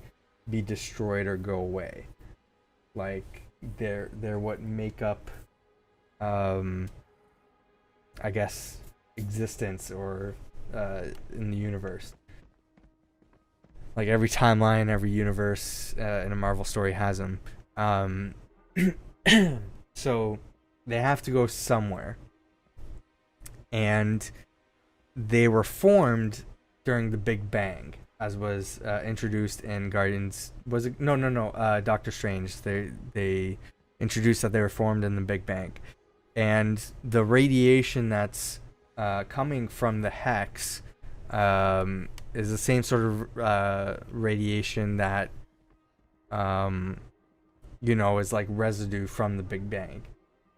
be destroyed or go away. Like they're what make up, I guess, existence or in the universe. Like every timeline, every universe in a Marvel story has them. So they have to go somewhere, and they were formed during the Big Bang, as was introduced in Guardians. Was it no Doctor Strange? They introduced that they were formed in the Big Bang, and the radiation that's coming from the Hex is the same sort of radiation that you know, is like residue from the Big Bang.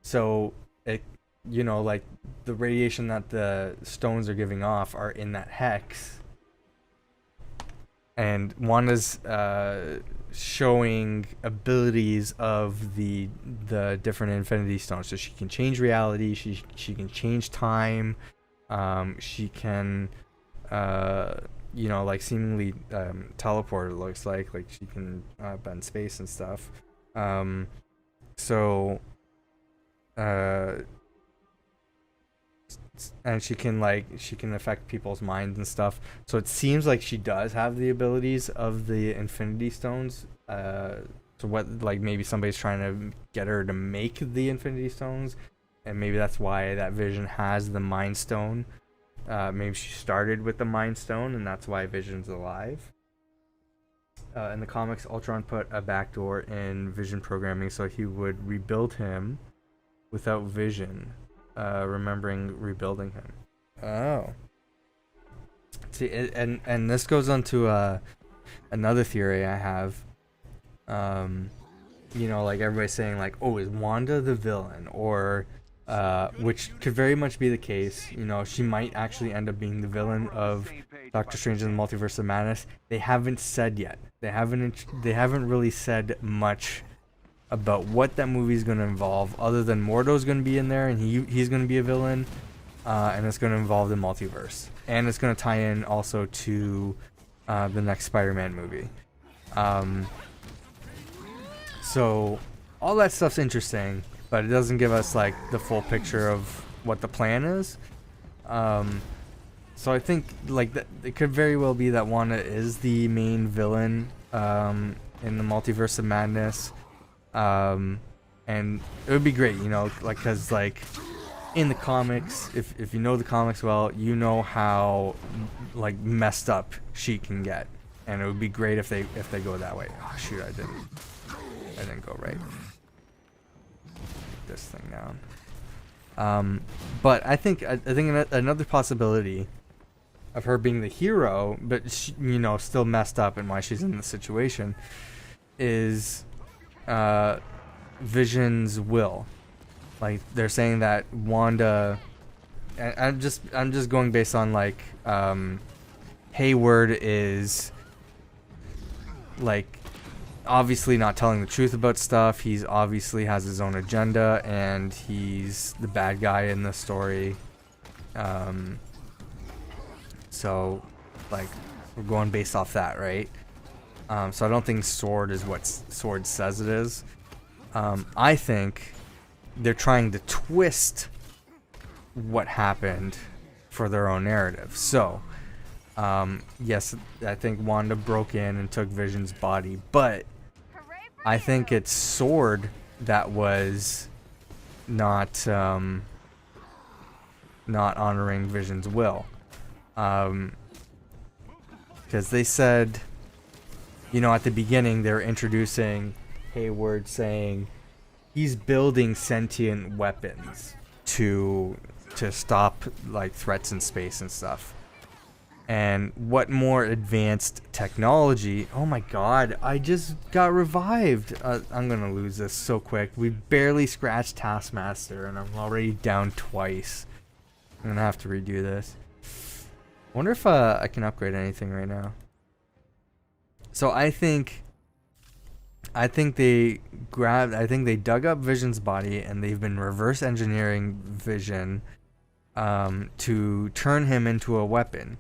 So it, you know, like the radiation that the stones are giving off are in that hex. And Wanda's showing abilities of the different Infinity Stones. So she can change reality, she can change time, she can you know, like seemingly teleport, it looks like she can bend space and stuff. So and she can affect people's minds and stuff. So it seems like she does have the abilities of the Infinity Stones. So what, like, maybe somebody's trying to get her to make the Infinity Stones, and maybe that's why that Vision has the Mind Stone. Maybe she started with the Mind Stone, and that's why Vision's alive. In the comics, Ultron put a backdoor in Vision programming so he would rebuild him without Vision remembering rebuilding him. Oh. See, and this goes on to another theory I have. You know, like everybody's saying, like, oh, is Wanda the villain? Or, which could very much be the case. You know, she might actually end up being the villain of Doctor Strange in the Multiverse of Madness. They haven't said yet. They haven't really said much about what that movie is going to involve, other than Mordo's going to be in there and he's going to be a villain, and it's going to involve the multiverse, and it's going to tie in also to the next Spider-Man movie. So all that stuff's interesting, but it doesn't give us like the full picture of what the plan is. So I think like that it could very well be that Wanda is the main villain in the Multiverse of Madness. And it would be great, you know, like, cause like in the comics, if you know the comics well, you know how like messed up she can get, and it would be great if they go that way. Oh shoot, I didn't go right. Put this thing down. But I think another possibility of her being the hero, but she, you know, still messed up and why she's in this situation, is Vision's will. Like they're saying that Wanda, and I'm just going based on like Hayward is like obviously not telling the truth about stuff. He's obviously has his own agenda and he's the bad guy in the story. So like we're going based off that, right? So I don't think Sword is what Sword says it is. I think they're trying to twist what happened for their own narrative. So, yes, I think Wanda broke in and took Vision's body, but I think it's Sword that was not honoring Vision's will. Because they said, you know, at the beginning they were introducing Hayward saying he's building sentient weapons to stop like threats in space and stuff. And what more advanced technology? Oh my god, I just got revived. I'm gonna lose this so quick. We barely scratched Taskmaster and I'm already down twice. I'm gonna have to redo this. Wonder if I can upgrade anything right now. So I think they dug up Vision's body and they've been reverse engineering Vision to turn him into a weapon.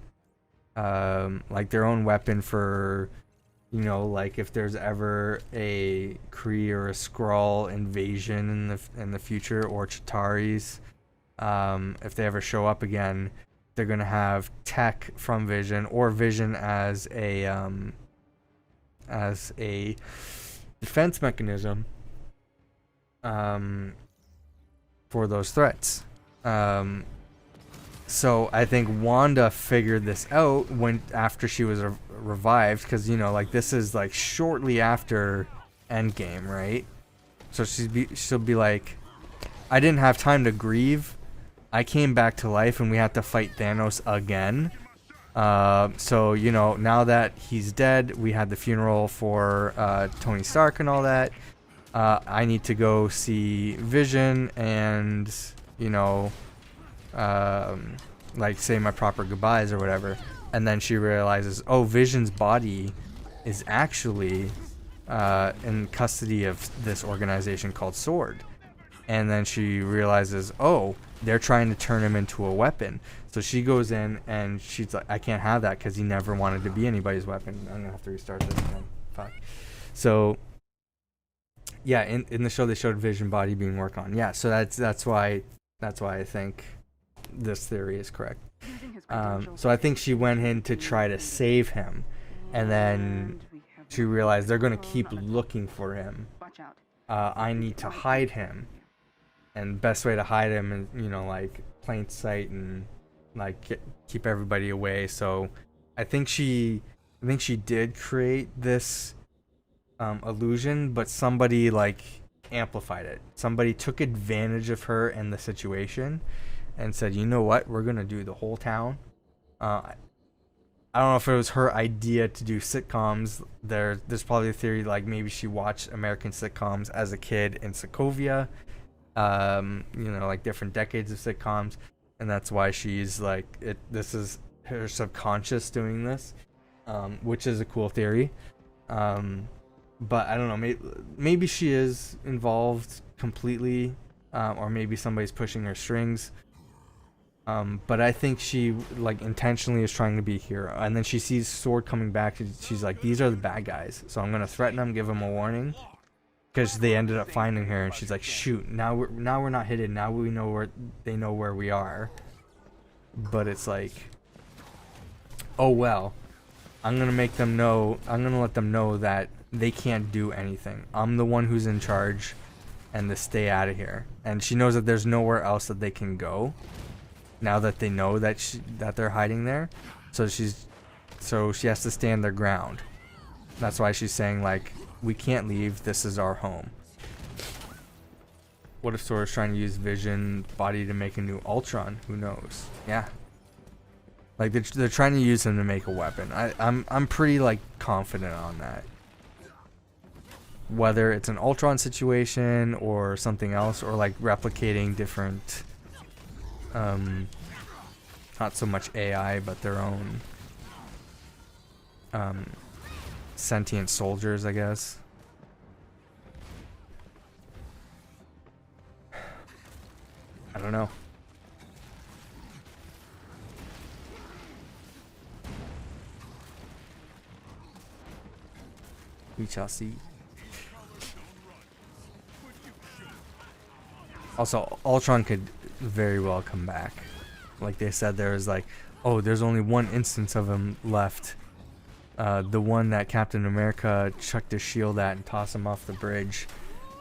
Like their own weapon for, you know, like if there's ever a Kree or a Skrull invasion in the future, or Chitaris, if they ever show up again, they're gonna have tech from Vision, or Vision as a defense mechanism for those threats. So I think Wanda figured this out after she was revived, because, you know, like this is like shortly after Endgame, right? So she'll be like, I didn't have time to grieve. I came back to life and we had to fight Thanos again. So, you know, now that he's dead, we had the funeral for Tony Stark and all that. I need to go see Vision and, you know, like say my proper goodbyes or whatever. And then she realizes, oh, Vision's body is actually in custody of this organization called Sword. And then she realizes, oh, they're trying to turn him into a weapon. So she goes in and she's like, I can't have that because he never wanted to be anybody's weapon. I'm gonna have to restart this again. Fuck. So yeah, in the show they showed Vision body being worked on. Yeah, so that's why I think this theory is correct. Using his credentials, So I think she went in to try to save him, and then and we have she realized they're gonna keep looking for him. watch out. I need to hide him, and best way to hide him is, you know, like plain sight and like keep everybody away. So I think she did create this illusion, but somebody like amplified it. Somebody took advantage of her and the situation and said, you know what, we're gonna do the whole town. I don't know if it was her idea to do sitcoms. There's probably a theory like maybe she watched American sitcoms as a kid in Sokovia, you know, like different decades of sitcoms, and that's why she's like it. This is her subconscious doing this, which is a cool theory. But I don't know. Maybe she is involved completely, or maybe somebody's pushing her strings. But I think she like intentionally is trying to be a hero, and then she sees Sword coming back. She's like, "These are the bad guys, so I'm gonna threaten them, give them a warning." Because they ended up finding her, and she's like, "Shoot! Now we're not hidden. Now we know where they know where we are." But it's like, oh well, I'm gonna make them know. I'm gonna let them know that they can't do anything. I'm the one who's in charge, and to stay out of here. And she knows that there's nowhere else that they can go. Now that they know that that they're hiding there, so she has to stand their ground. That's why she's saying like, we can't leave. This is our home. What if Sora's trying to use Vision's body to make a new Ultron? Who knows? Yeah. Like they're trying to use him to make a weapon. I'm pretty like confident on that. Whether it's an Ultron situation or something else, or like replicating different. Not so much AI, but their own sentient soldiers, I guess. I don't know. We shall see. Also, Ultron could very well come back. Like they said, there was like, oh, there's only one instance of him left. The one that Captain America chucked his shield at and tossed him off the bridge.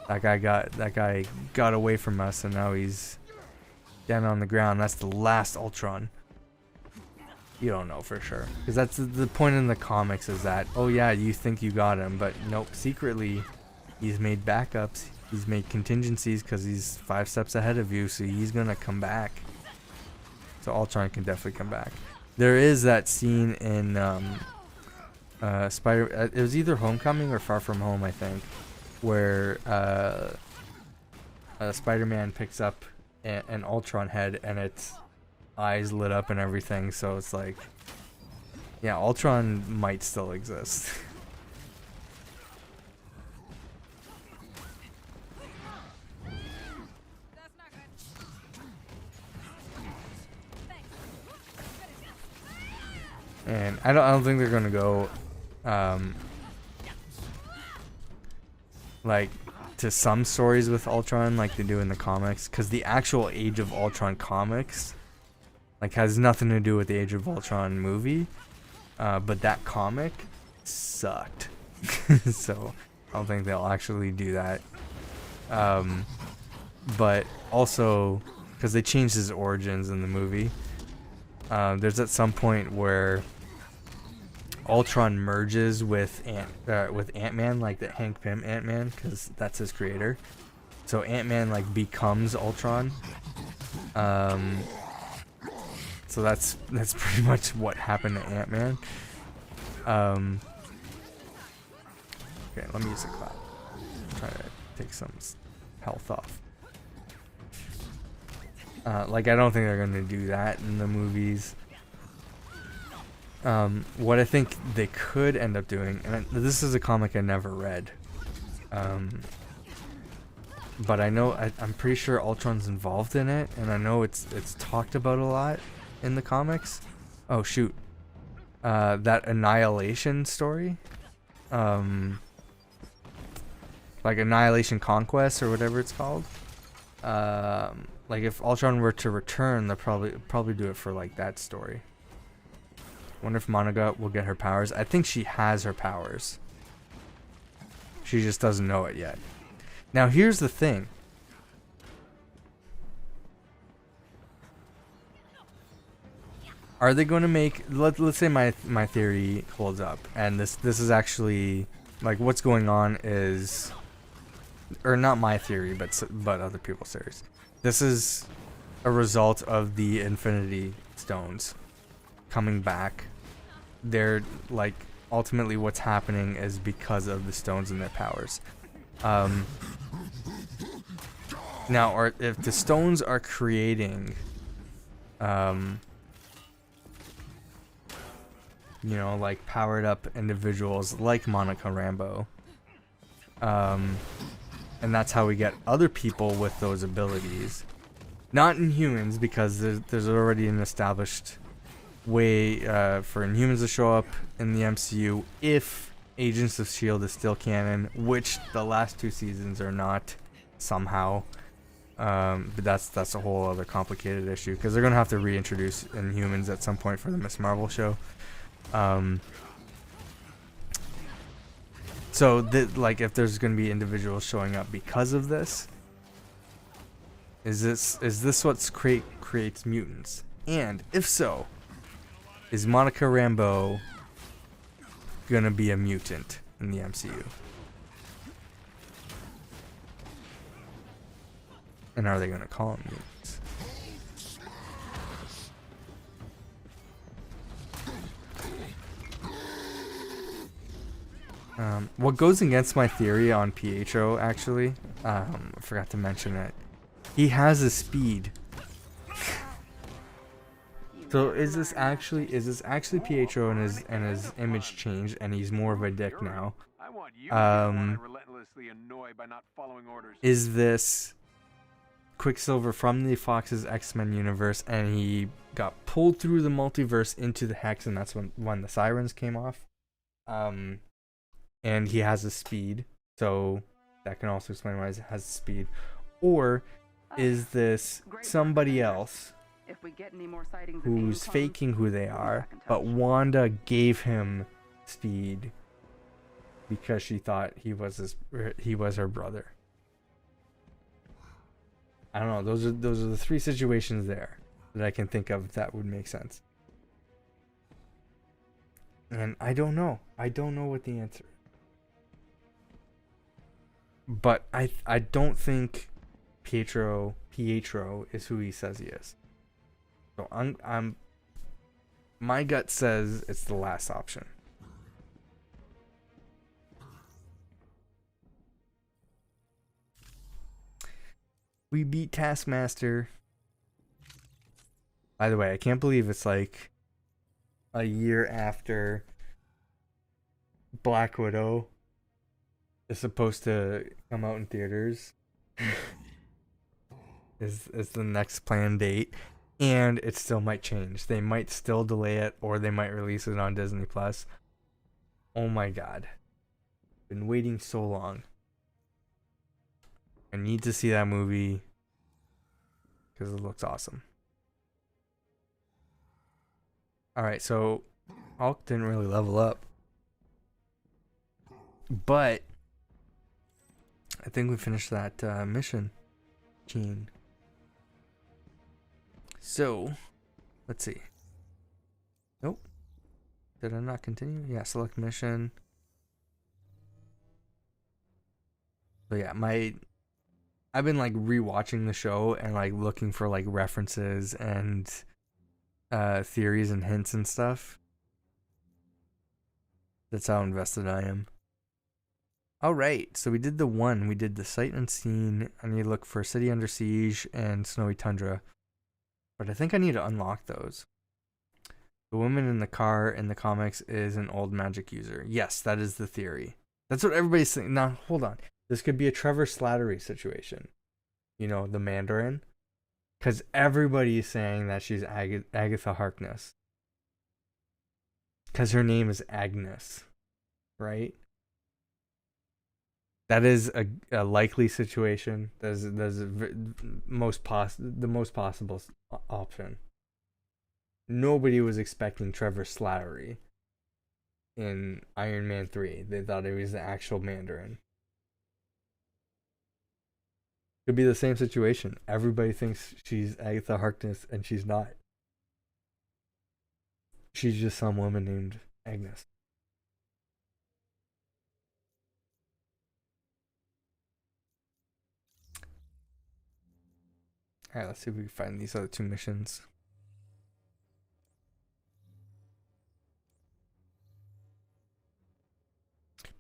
That guy got away from us, and now he's down on the ground. That's the last Ultron. You don't know for sure, because that's the point in the comics, is that, oh yeah, you think you got him, but nope, secretly he's made backups. He's made contingencies because he's 5 steps ahead of you, so he's gonna come back. So Ultron can definitely come back. There is that scene in it was either Homecoming or Far From Home, I think, where Spider-Man picks up an Ultron head and its eyes lit up and everything. So it's like, yeah, Ultron might still exist. And I don't think they're gonna go like to some stories with Ultron like they do in the comics, because the actual Age of Ultron comics like has nothing to do with the Age of Ultron movie, but that comic sucked. So I don't think they'll actually do that. But also because they changed his origins in the movie, there's at some point where Ultron merges with Ant-Man, like the Hank Pym Ant-Man, because that's his creator. So Ant-Man like becomes Ultron. So that's pretty much what happened to Ant-Man. Okay, let me use a clap. Try to take some health off. Like I don't think they're gonna do that in the movies. What I think they could end up doing, and this is a comic I never read, but I know I'm pretty sure Ultron's involved in it, and I know it's talked about a lot in the comics. Oh shoot, that Annihilation story, like Annihilation Conquest or whatever it's called. like if Ultron were to return, they'll probably do it for like that story. Wonder if Monica will get her powers. I think she has her powers. She just doesn't know it yet. Now here's the thing. Are they going to make, let's say my theory holds up, and this is actually like what's going on is, or not my theory, but other people's theories. This is a result of the Infinity Stones coming back. They're like ultimately what's happening is because of the stones and their powers. Now, if the stones are creating, you know, like powered up individuals like Monica Rambeau, and that's how we get other people with those abilities. Not Inhumans, because there's already an established way for Inhumans to show up in the MCU if Agents of S.H.I.E.L.D. is still canon, which the last 2 seasons are not somehow. But that's a whole other complicated issue, because they're going to have to reintroduce Inhumans at some point for the Miss Marvel show. So like if there's going to be individuals showing up because of this, is this what creates mutants? And if so, is Monica Rambeau gonna be a mutant in the MCU? And are they gonna call them mutants? What goes against my theory on Pietro, actually, I forgot to mention it. He has a speed. So is this actually Pietro and his image changed and he's more of a dick now? Is this Quicksilver from the Fox's X-Men universe and he got pulled through the multiverse into the Hex, and that's when the sirens came off? And he has a speed, so that can also explain why he has a speed. Or is this somebody else who's faking who they are, but Wanda gave him speed because she thought he was her brother? I don't know. Those are the 3 situations there that I can think of that would make sense. And I don't know. I don't know what the answer is. But I don't think Pietro is who he says he is. So I'm my gut says it's the last option. We beat Taskmaster. By the way, I can't believe it's like a year after Black Widow is supposed to come out in theaters. is the next planned date, and it still might change. They might still delay it, or they might release it on Disney Plus. Oh my god. Been waiting so long. I need to see that movie because it looks awesome. Alright, so Hulk didn't really level up, but I think we finished that mission, Gene. So, let's see. Nope. Did I not continue? Yeah, select mission. So yeah, I've been like rewatching the show and like looking for like references and theories and hints and stuff. That's how invested I am. Alright, so we did the sight unseen. I need to look for City Under Siege and Snowy Tundra. But I think I need to unlock those. The woman in the car in the comics is an old magic user. Yes, that is the theory. That's what everybody's saying. Now, hold on. This could be a Trevor Slattery situation. You know, the Mandarin. Because everybody is saying that she's Agatha Harkness. Because her name is Agnes. Right? That is a likely situation. That's the most possible option. Nobody was expecting Trevor Slattery in Iron Man 3. They thought he was the actual Mandarin. Could be the same situation. Everybody thinks she's Agatha Harkness, and she's not. She's just some woman named Agnes. Alright, let's see if we can find these other 2 missions.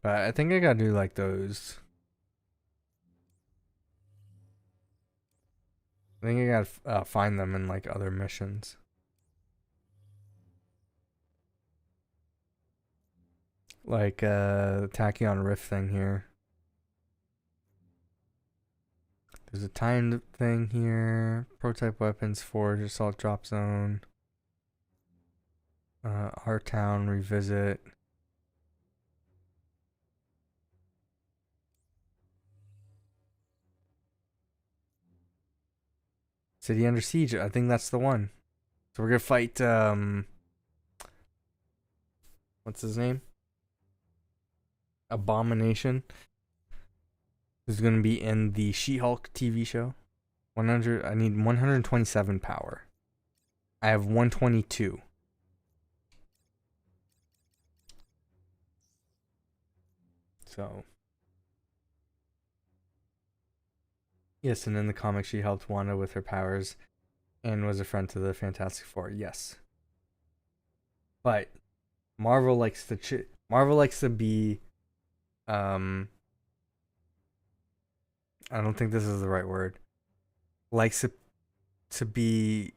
But I think I gotta do like those. I think I gotta find them in like other missions. Like the Tachyon Rift thing here. There's a timed thing here. Prototype weapons, forge, assault drop zone. Our town, revisit. City under siege. I think that's the one. So we're gonna fight. What's his name? Abomination. Who's gonna be in the She-Hulk TV show? 100. I need 127 power. I have 122. So. Yes, and in the comics, she helped Wanda with her powers and was a friend to the Fantastic Four. Yes. But Marvel likes to be I don't think this is the right word. Likes to be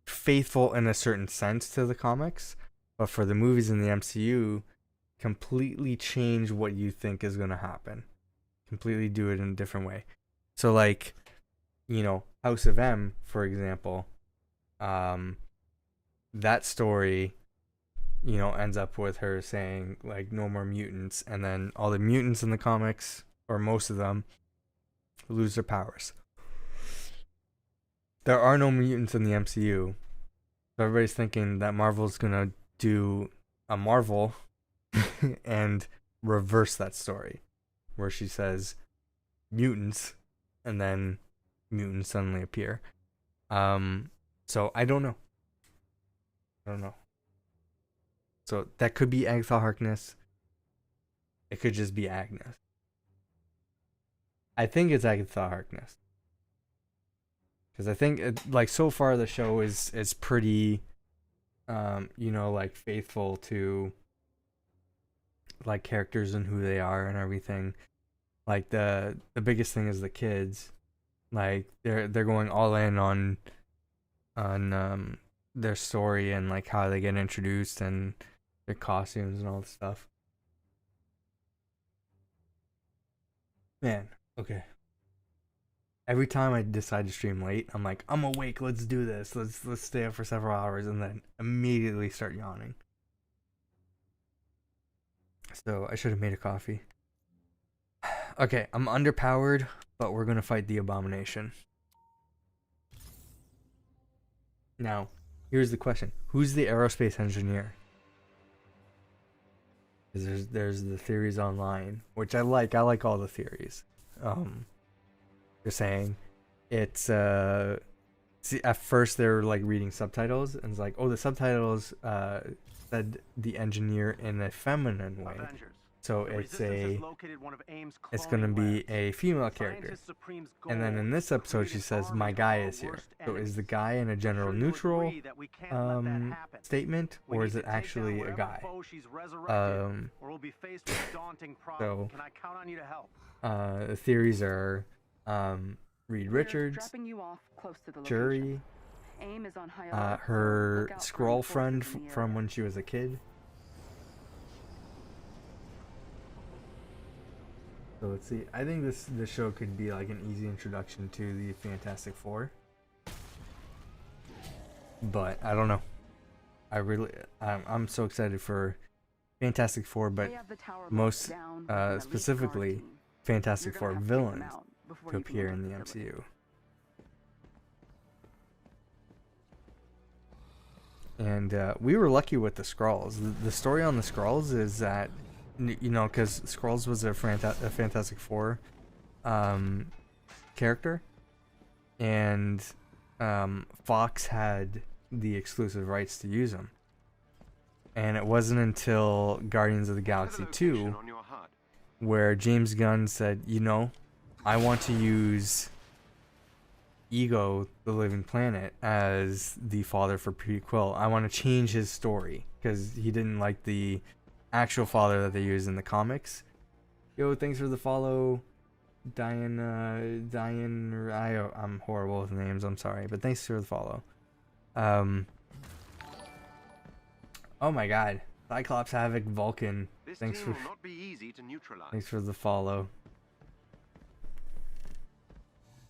faithful in a certain sense to the comics, but for the movies in the MCU, completely change what you think is going to happen. Completely do it in a different way. So like, you know, House of M, for example, that story, you know, ends up with her saying like no more mutants, and then all the mutants in the comics, or most of them, lose their powers. There are no mutants in the MCU. So everybody's thinking that Marvel's gonna do a Marvel and reverse that story, where she says mutants and then mutants suddenly appear. So I don't know. So that could be Agatha Harkness. It could just be Agnes. I think it's Agatha Harkness. Because I think, like, so far the show is pretty, you know, like, faithful to, like, characters and who they are and everything. Like, the biggest thing is the kids. Like, they're going all in on their story and, like, how they get introduced and their costumes and all this stuff. Man, okay. Every time I decide to stream late, I'm like, I'm awake, let's do this. Let's stay up for several hours, and then immediately start yawning. So I should have made a coffee. Okay, I'm underpowered, but we're gonna fight the Abomination. Now, here's the question. Who's the aerospace engineer? Because there's the theories online, which I like. I like all the theories. They're saying it's see, at first they're like reading subtitles and it's like, oh, the subtitles said the engineer in a feminine way. Avengers. So it's gonna be a female character. And then in this episode she says, my guy is here. So is the guy in a gender neutral statement, or is it actually a guy? So the theories are Reed Richards, Jury, her Skrull friend from when she was a kid. So let's see. I think this show could be like an easy introduction to the Fantastic Four. But I don't know. I'm so excited for Fantastic Four, but most specifically Fantastic You're Four gonna have to take them villains out before to you can appear leave in the the facility. MCU. And we were lucky with the Skrulls. The story on the Skrulls is that, you know, because Skrulls was a Fantastic Four character, and Fox had the exclusive rights to use them. And it wasn't until Guardians of the Galaxy 2 where James Gunn said, you know, I want to use Ego, the Living Planet, as the father for prequel. I want to change his story because he didn't like the actual father that they used in the comics. Yo, thanks for the follow, Diane. I'm horrible with names. I'm sorry, but thanks for the follow. Oh my God, Cyclops, Havoc, Vulcan. Thanks for the follow.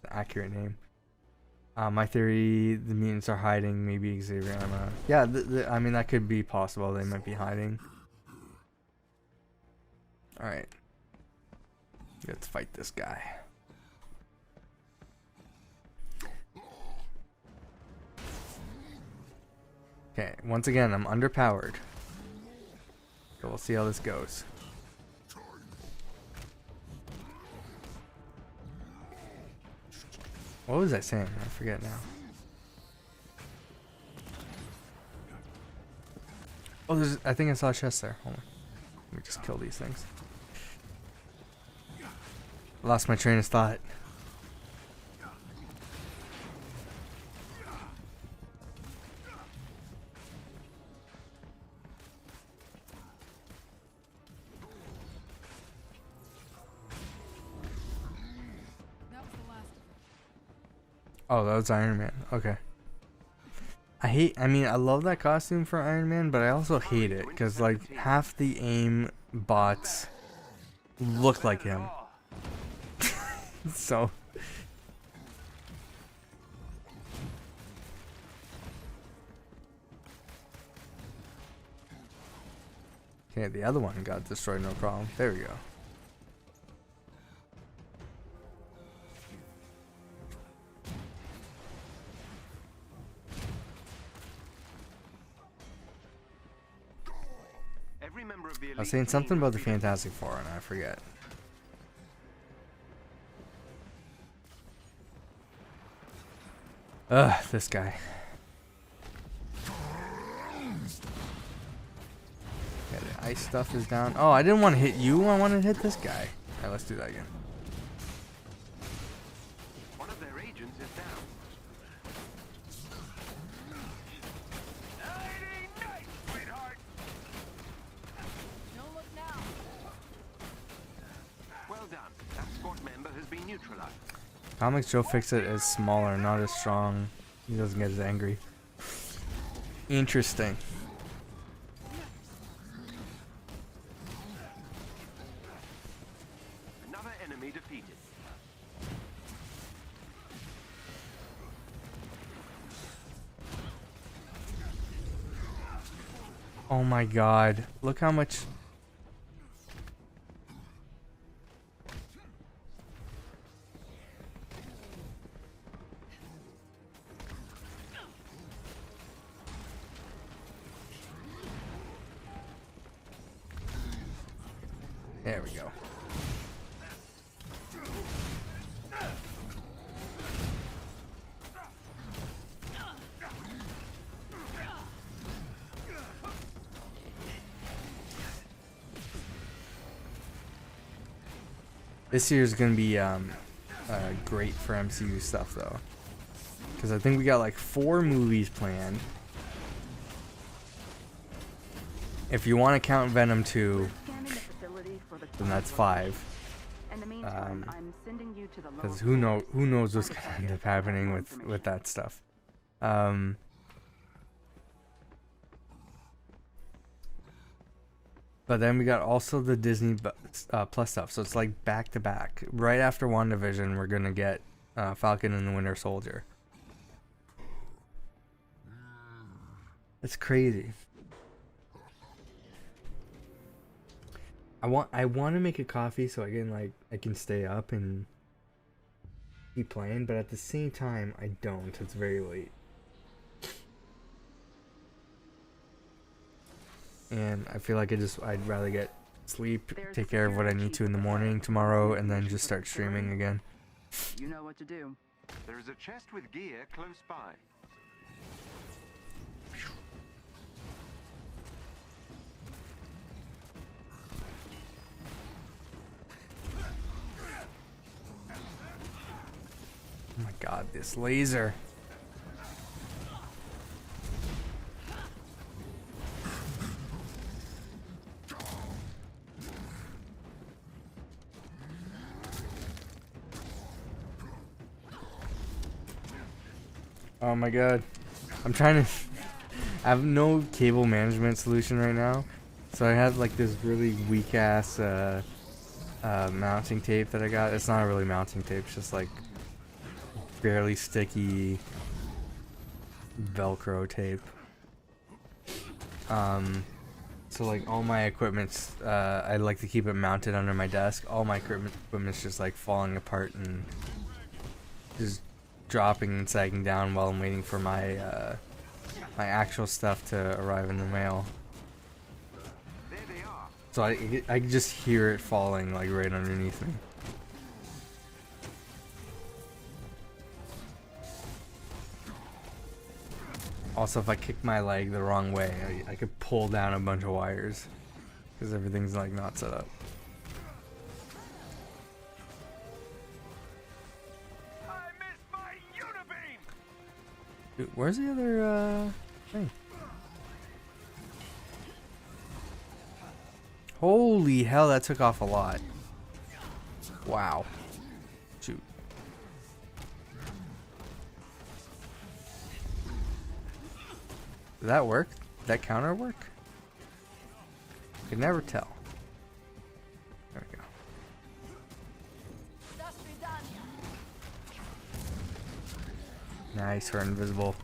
The accurate name. My theory: the mutants are hiding. Maybe Xavier. Yeah, I mean that could be possible. They might be hiding. All right, let's fight this guy. Okay, once again, I'm underpowered. So we'll see how this goes. What was I saying? I forget now. Oh, I think I saw a chest there. Hold on. Let me just kill these things. Lost my train of thought. Oh, that was Iron Man. Okay. I mean, I love that costume for Iron Man, but I also hate it because, like, half the AIM bots look like him. So. Okay, the other one got destroyed, no problem. There we go. I was saying something about the Fantastic Four and I forget. Ugh, this guy. Yeah, the ice stuff is down. Oh, I didn't want to hit you. I wanted to hit this guy. Alright, let's do that again. One of their agents is down. Night, sweetheart. Don't look now. Well done. That squad member has been neutralized. Comics Joe Fixit is smaller, not as strong. He doesn't get as angry. Interesting. Another enemy defeated. Oh my God. Look how much... There we go. This year is gonna be great for MCU stuff though, because I think we got like 4 movies planned. If you want to count Venom 2, then that's 5. Because who knows what's gonna end up happening with that stuff. But then we got also the Disney Plus stuff, so it's like back to back. Right after WandaVision, we're gonna get Falcon and the Winter Soldier. It's crazy. I want to make a coffee so I can stay up and keep playing, but at the same time I don't. It's very late. And I feel like I'd rather get sleep, take care of what I need to in the morning tomorrow, and then just start streaming again. You know what to do. There is a chest with gear close by. Oh my god, this laser. Oh my god. I'm trying to I have no cable management solution right now. So I have like this really weak ass mounting tape that I got. It's not really mounting tape, it's just like barely sticky Velcro tape. So like all my equipment's I like to keep it mounted under my desk. All my equipment's just like falling apart and just dropping and sagging down while I'm waiting for my my actual stuff to arrive in the mail. There they are. So I can just hear it falling like right underneath me. Also, if I kick my leg the wrong way, I could pull down a bunch of wires because everything's like not set up. I missed my unibeam. Dude, where's the other thing? Holy hell, that took off a lot. Wow. Shoot. Did that work? Did that counter work? Could never tell. There we go. Nice, we're invisible.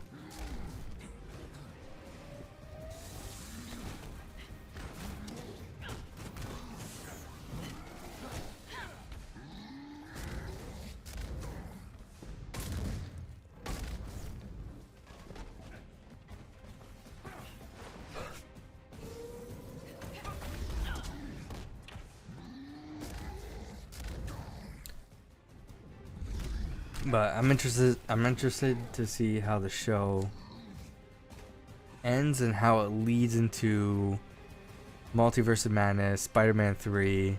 But I'm interested to see how the show ends and how it leads into Multiverse of Madness, Spider-Man 3,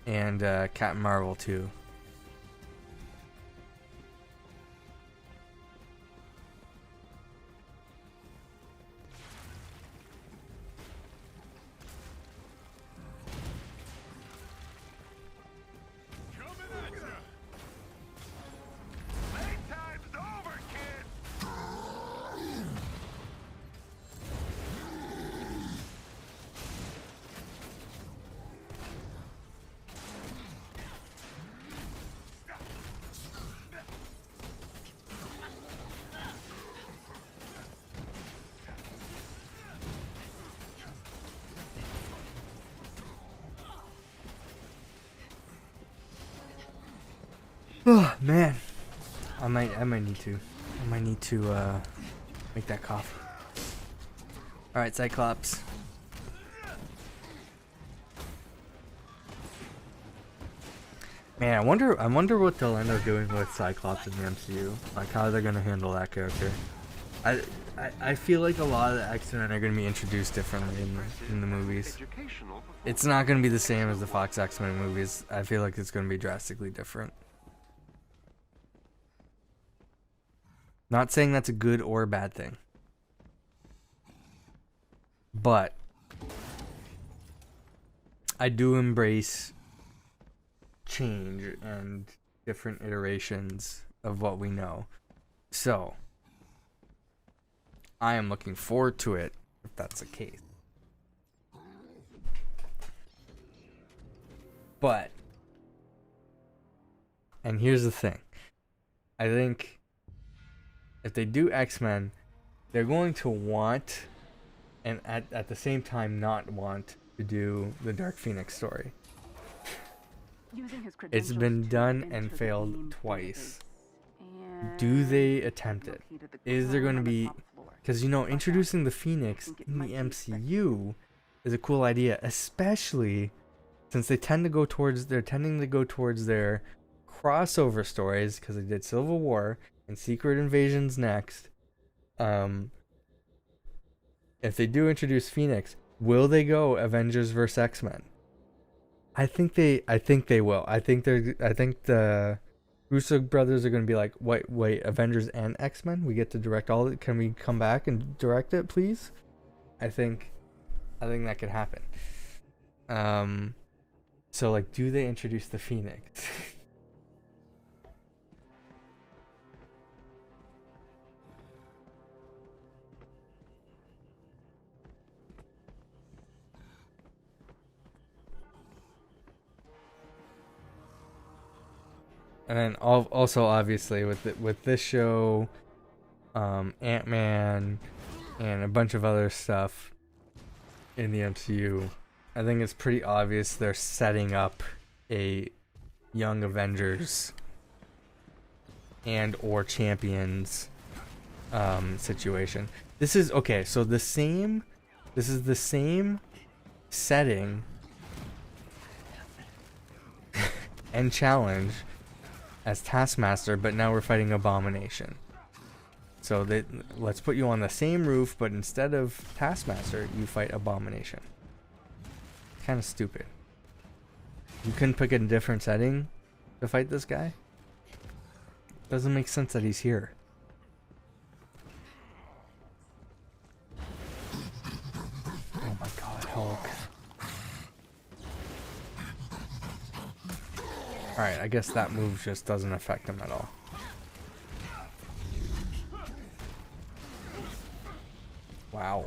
and Captain Marvel 2. Oh man, I might need to make that coffee. All right, Cyclops. Man, I wonder what they'll end up doing with Cyclops in the MCU. Like how they're gonna handle that character. I feel like a lot of the X-Men are gonna be introduced differently in the movies. It's not gonna be the same as the Fox X-Men movies. I feel like it's gonna be drastically different. Not saying that's a good or a bad thing. But I do embrace change and different iterations of what we know. So I am looking forward to it if that's the case. But, and here's the thing. I think if they do X-Men, they're going to want and at the same time not want to do the Dark Phoenix story. Using his It's credentials been to done enter and the failed AIM twice. database. Do they And attempt it? located the Is there clone going to on the be... top floor. Because, you know, But introducing the I Phoenix think it in might the be expected. MCU is a cool idea, especially since they're tending to go towards their crossover stories, because they did Civil War and Secret Invasion's next. If they do introduce Phoenix, will they go Avengers vs. X-Men? I think they will. I think the Russo brothers are going to be like, wait, Avengers and X-Men? We get to direct all of it? Can we come back and direct it, please? I think that could happen. So, like, do they introduce the Phoenix? And then also obviously with this show, Ant-Man, and a bunch of other stuff in the MCU, I think it's pretty obvious they're setting up a Young Avengers and or Champions situation. This is okay. So this is the same setting and challenge as Taskmaster, but now we're fighting Abomination. So let's put you on the same roof, but instead of Taskmaster, you fight Abomination. Kind of stupid. You couldn't pick a different setting to fight this guy? Doesn't make sense that he's here. Oh my god, Hulk. Alright, I guess that move just doesn't affect him at all. Wow.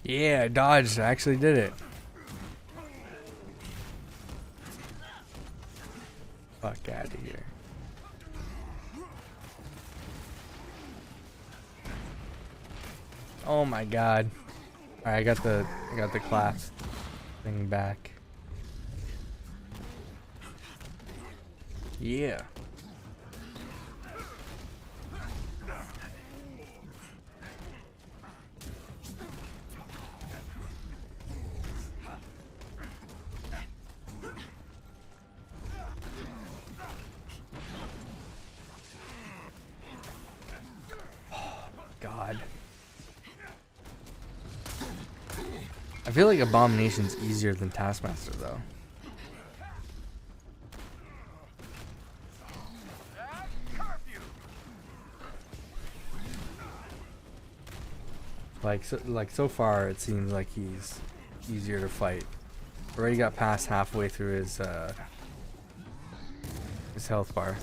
Yeah, dodged. I actually did it. Fuck out of here. Oh my god. Alright, I got the class thing back. Yeah. God. I feel like Abomination's easier than Taskmaster, though. So far, it seems like he's easier to fight. Already got past halfway through his health bar.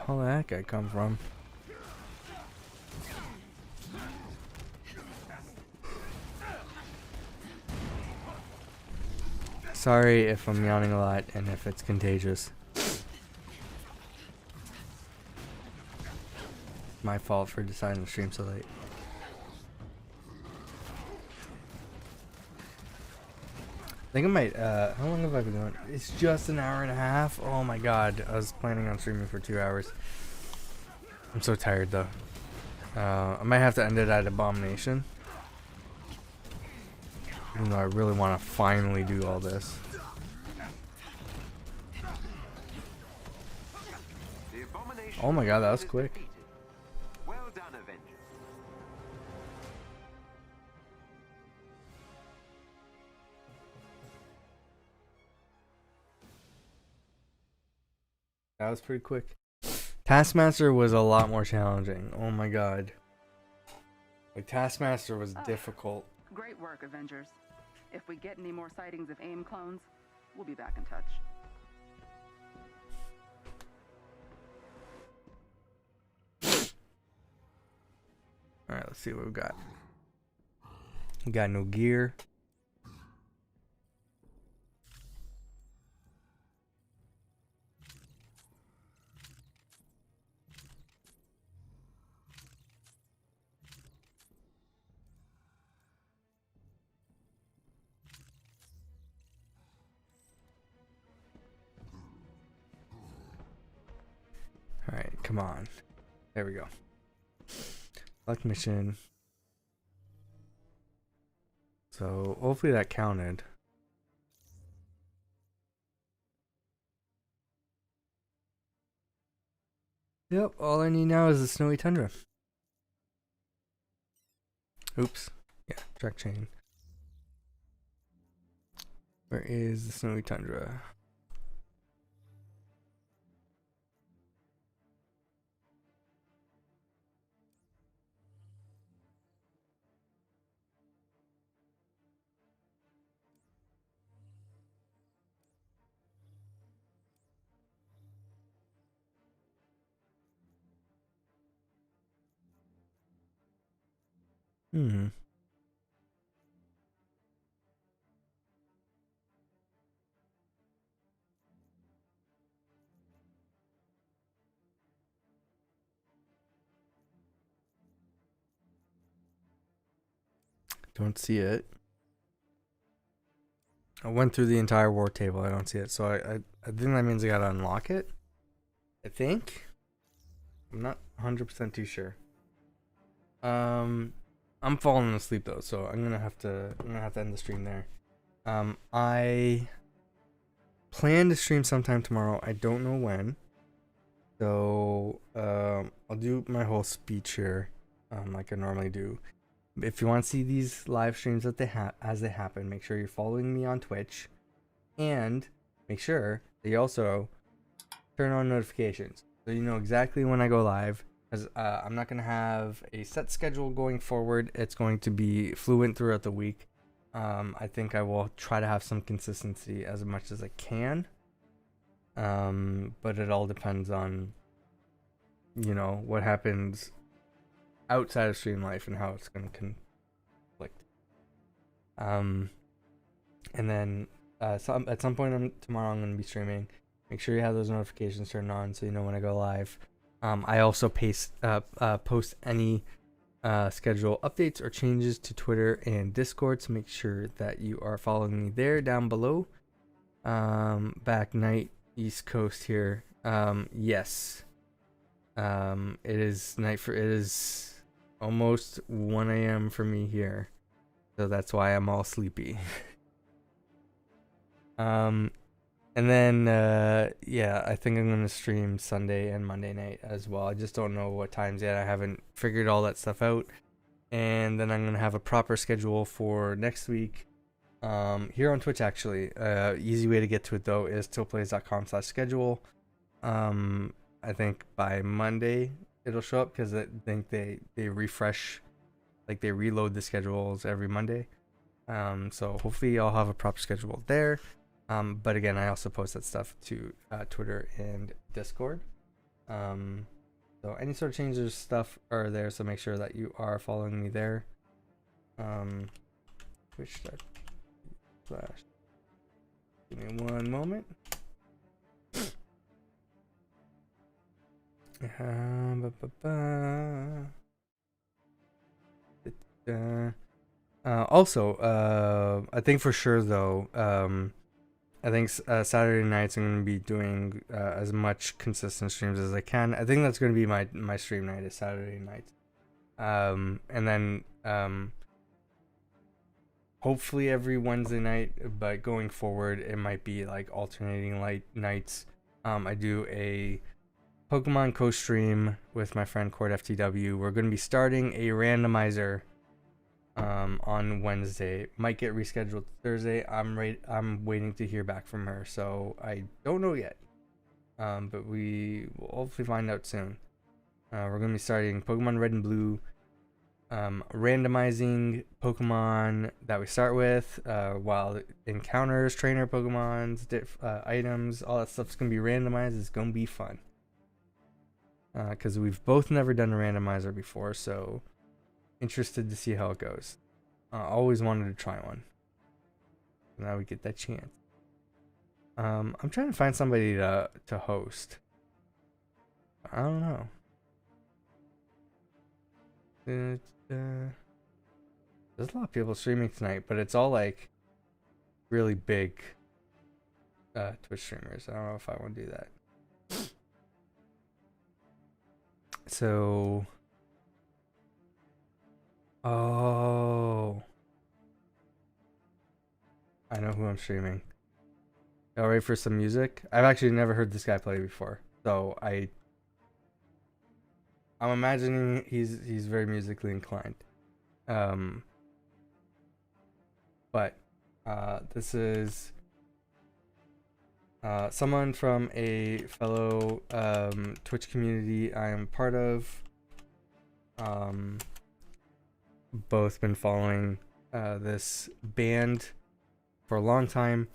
Where the hell did that guy come from? Sorry if I'm yawning a lot and if it's contagious. My fault for deciding to stream so late. I think I might, how long have I been going? It's just an hour and a half? Oh my god, I was planning on streaming for 2 hours. I'm so tired though. I might have to end it at Abomination. Even though I really want to finally do all this. The abomination Oh my god, that was is quick. defeated. Well done, Avengers. That was pretty quick. Taskmaster was a lot more challenging. Oh my god. Like, Taskmaster was difficult. Great work, Avengers. If we get any more sightings of AIM clones, we'll be back in touch. Alright, let's see what we've got. We got no gear. Alright, come on. There we go. Select mission. So, hopefully that counted. Yep, all I need now is the snowy tundra. Oops. Yeah, track chain. Where is the snowy tundra? Hmm. Don't see it. I went through the entire war table. I don't see it. So I think that means I gotta unlock it. I think. I'm not 100% too sure. I'm falling asleep though, so I'm gonna have to end the stream there. I plan to stream sometime tomorrow. I don't know when. So I'll do my whole speech here, like I normally do. If you want to see these live streams that as they happen, make sure you're following me on Twitch, and make sure that you also turn on notifications so you know exactly when I go live. Because I'm not gonna have a set schedule going forward. It's going to be fluent throughout the week. I think I will try to have some consistency as much as I can. But it all depends on, you know, what happens outside of stream life and how it's going to conflict. And then at some point tomorrow I'm going to be streaming. Make sure you have those notifications turned on so you know when I go live. I also post any schedule updates or changes to Twitter and Discord, so make sure that you are following me there down below. Back night East Coast here. Yes. It is almost 1 a.m. for me here, so that's why I'm all sleepy. And then yeah, I think I'm gonna stream Sunday and Monday night as well. I just don't know what times yet. I haven't figured all that stuff out. And then I'm gonna have a proper schedule for next week. Here on Twitch actually. Easy way to get to it though is tillplays.com/schedule. I think by Monday it'll show up because I think they refresh, like they reload the schedules every Monday. So hopefully I'll have a proper schedule there. But again, I also post that stuff to Twitter and Discord. So any sort of changes stuff are there, so make sure that you are following me there. Twitch.com/. Give me one moment. Also, I think for sure though, I think Saturday nights I'm going to be doing as much consistent streams as I can. I think that's going to be my stream night is Saturday night. And then hopefully every Wednesday night, but going forward it might be like alternating nights. I do a Pokemon co-stream with my friend Cord FTW. We're going to be starting a randomizer on Wednesday. Might get rescheduled Thursday. I'm waiting to hear back from her, so I don't know yet. But we will hopefully find out soon. We're going to be starting Pokemon Red and Blue, randomizing Pokemon that we start with, while encounters, trainer Pokemons, items, all that stuff's going to be randomized. It's going to be fun. Because we've both never done a randomizer before, so interested to see how it goes. Always wanted to try one. Now we get that chance. I'm trying to find somebody to host. I don't know. There's a lot of people streaming tonight, but it's all like really big Twitch streamers. I don't know if I want to do that. So, oh, I know who I'm streaming. Y'all ready for some music? I've actually never heard this guy play before, so I'm imagining he's very musically inclined. But this is someone from a fellow Twitch community I am part of. Both been following this band for a long time,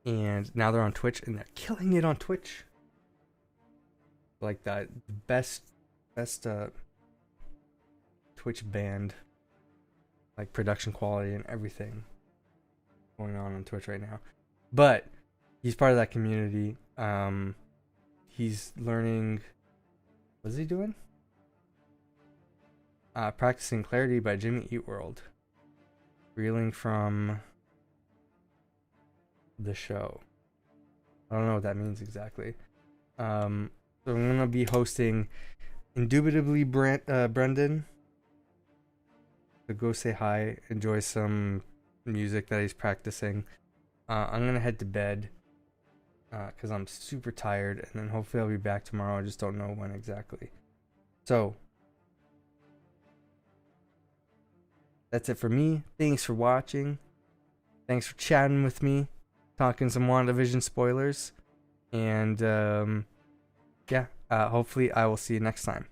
and now they're on Twitch and they're killing it on Twitch. Like that best Twitch band, like production quality and everything going on Twitch right now. But he's part of that community. He's learning. What is he doing? Practicing Clarity by Jimmy Eat World. Reeling from the show. I don't know what that means exactly. So I'm gonna be hosting Indubitably Brendan. So go say hi, enjoy some music that he's practicing. I'm gonna head to bed because I'm super tired, and then hopefully I'll be back tomorrow. I just don't know when exactly. So that's it for me. Thanks for watching. Thanks for chatting with me, talking some WandaVision spoilers, and yeah, hopefully I will see you next time.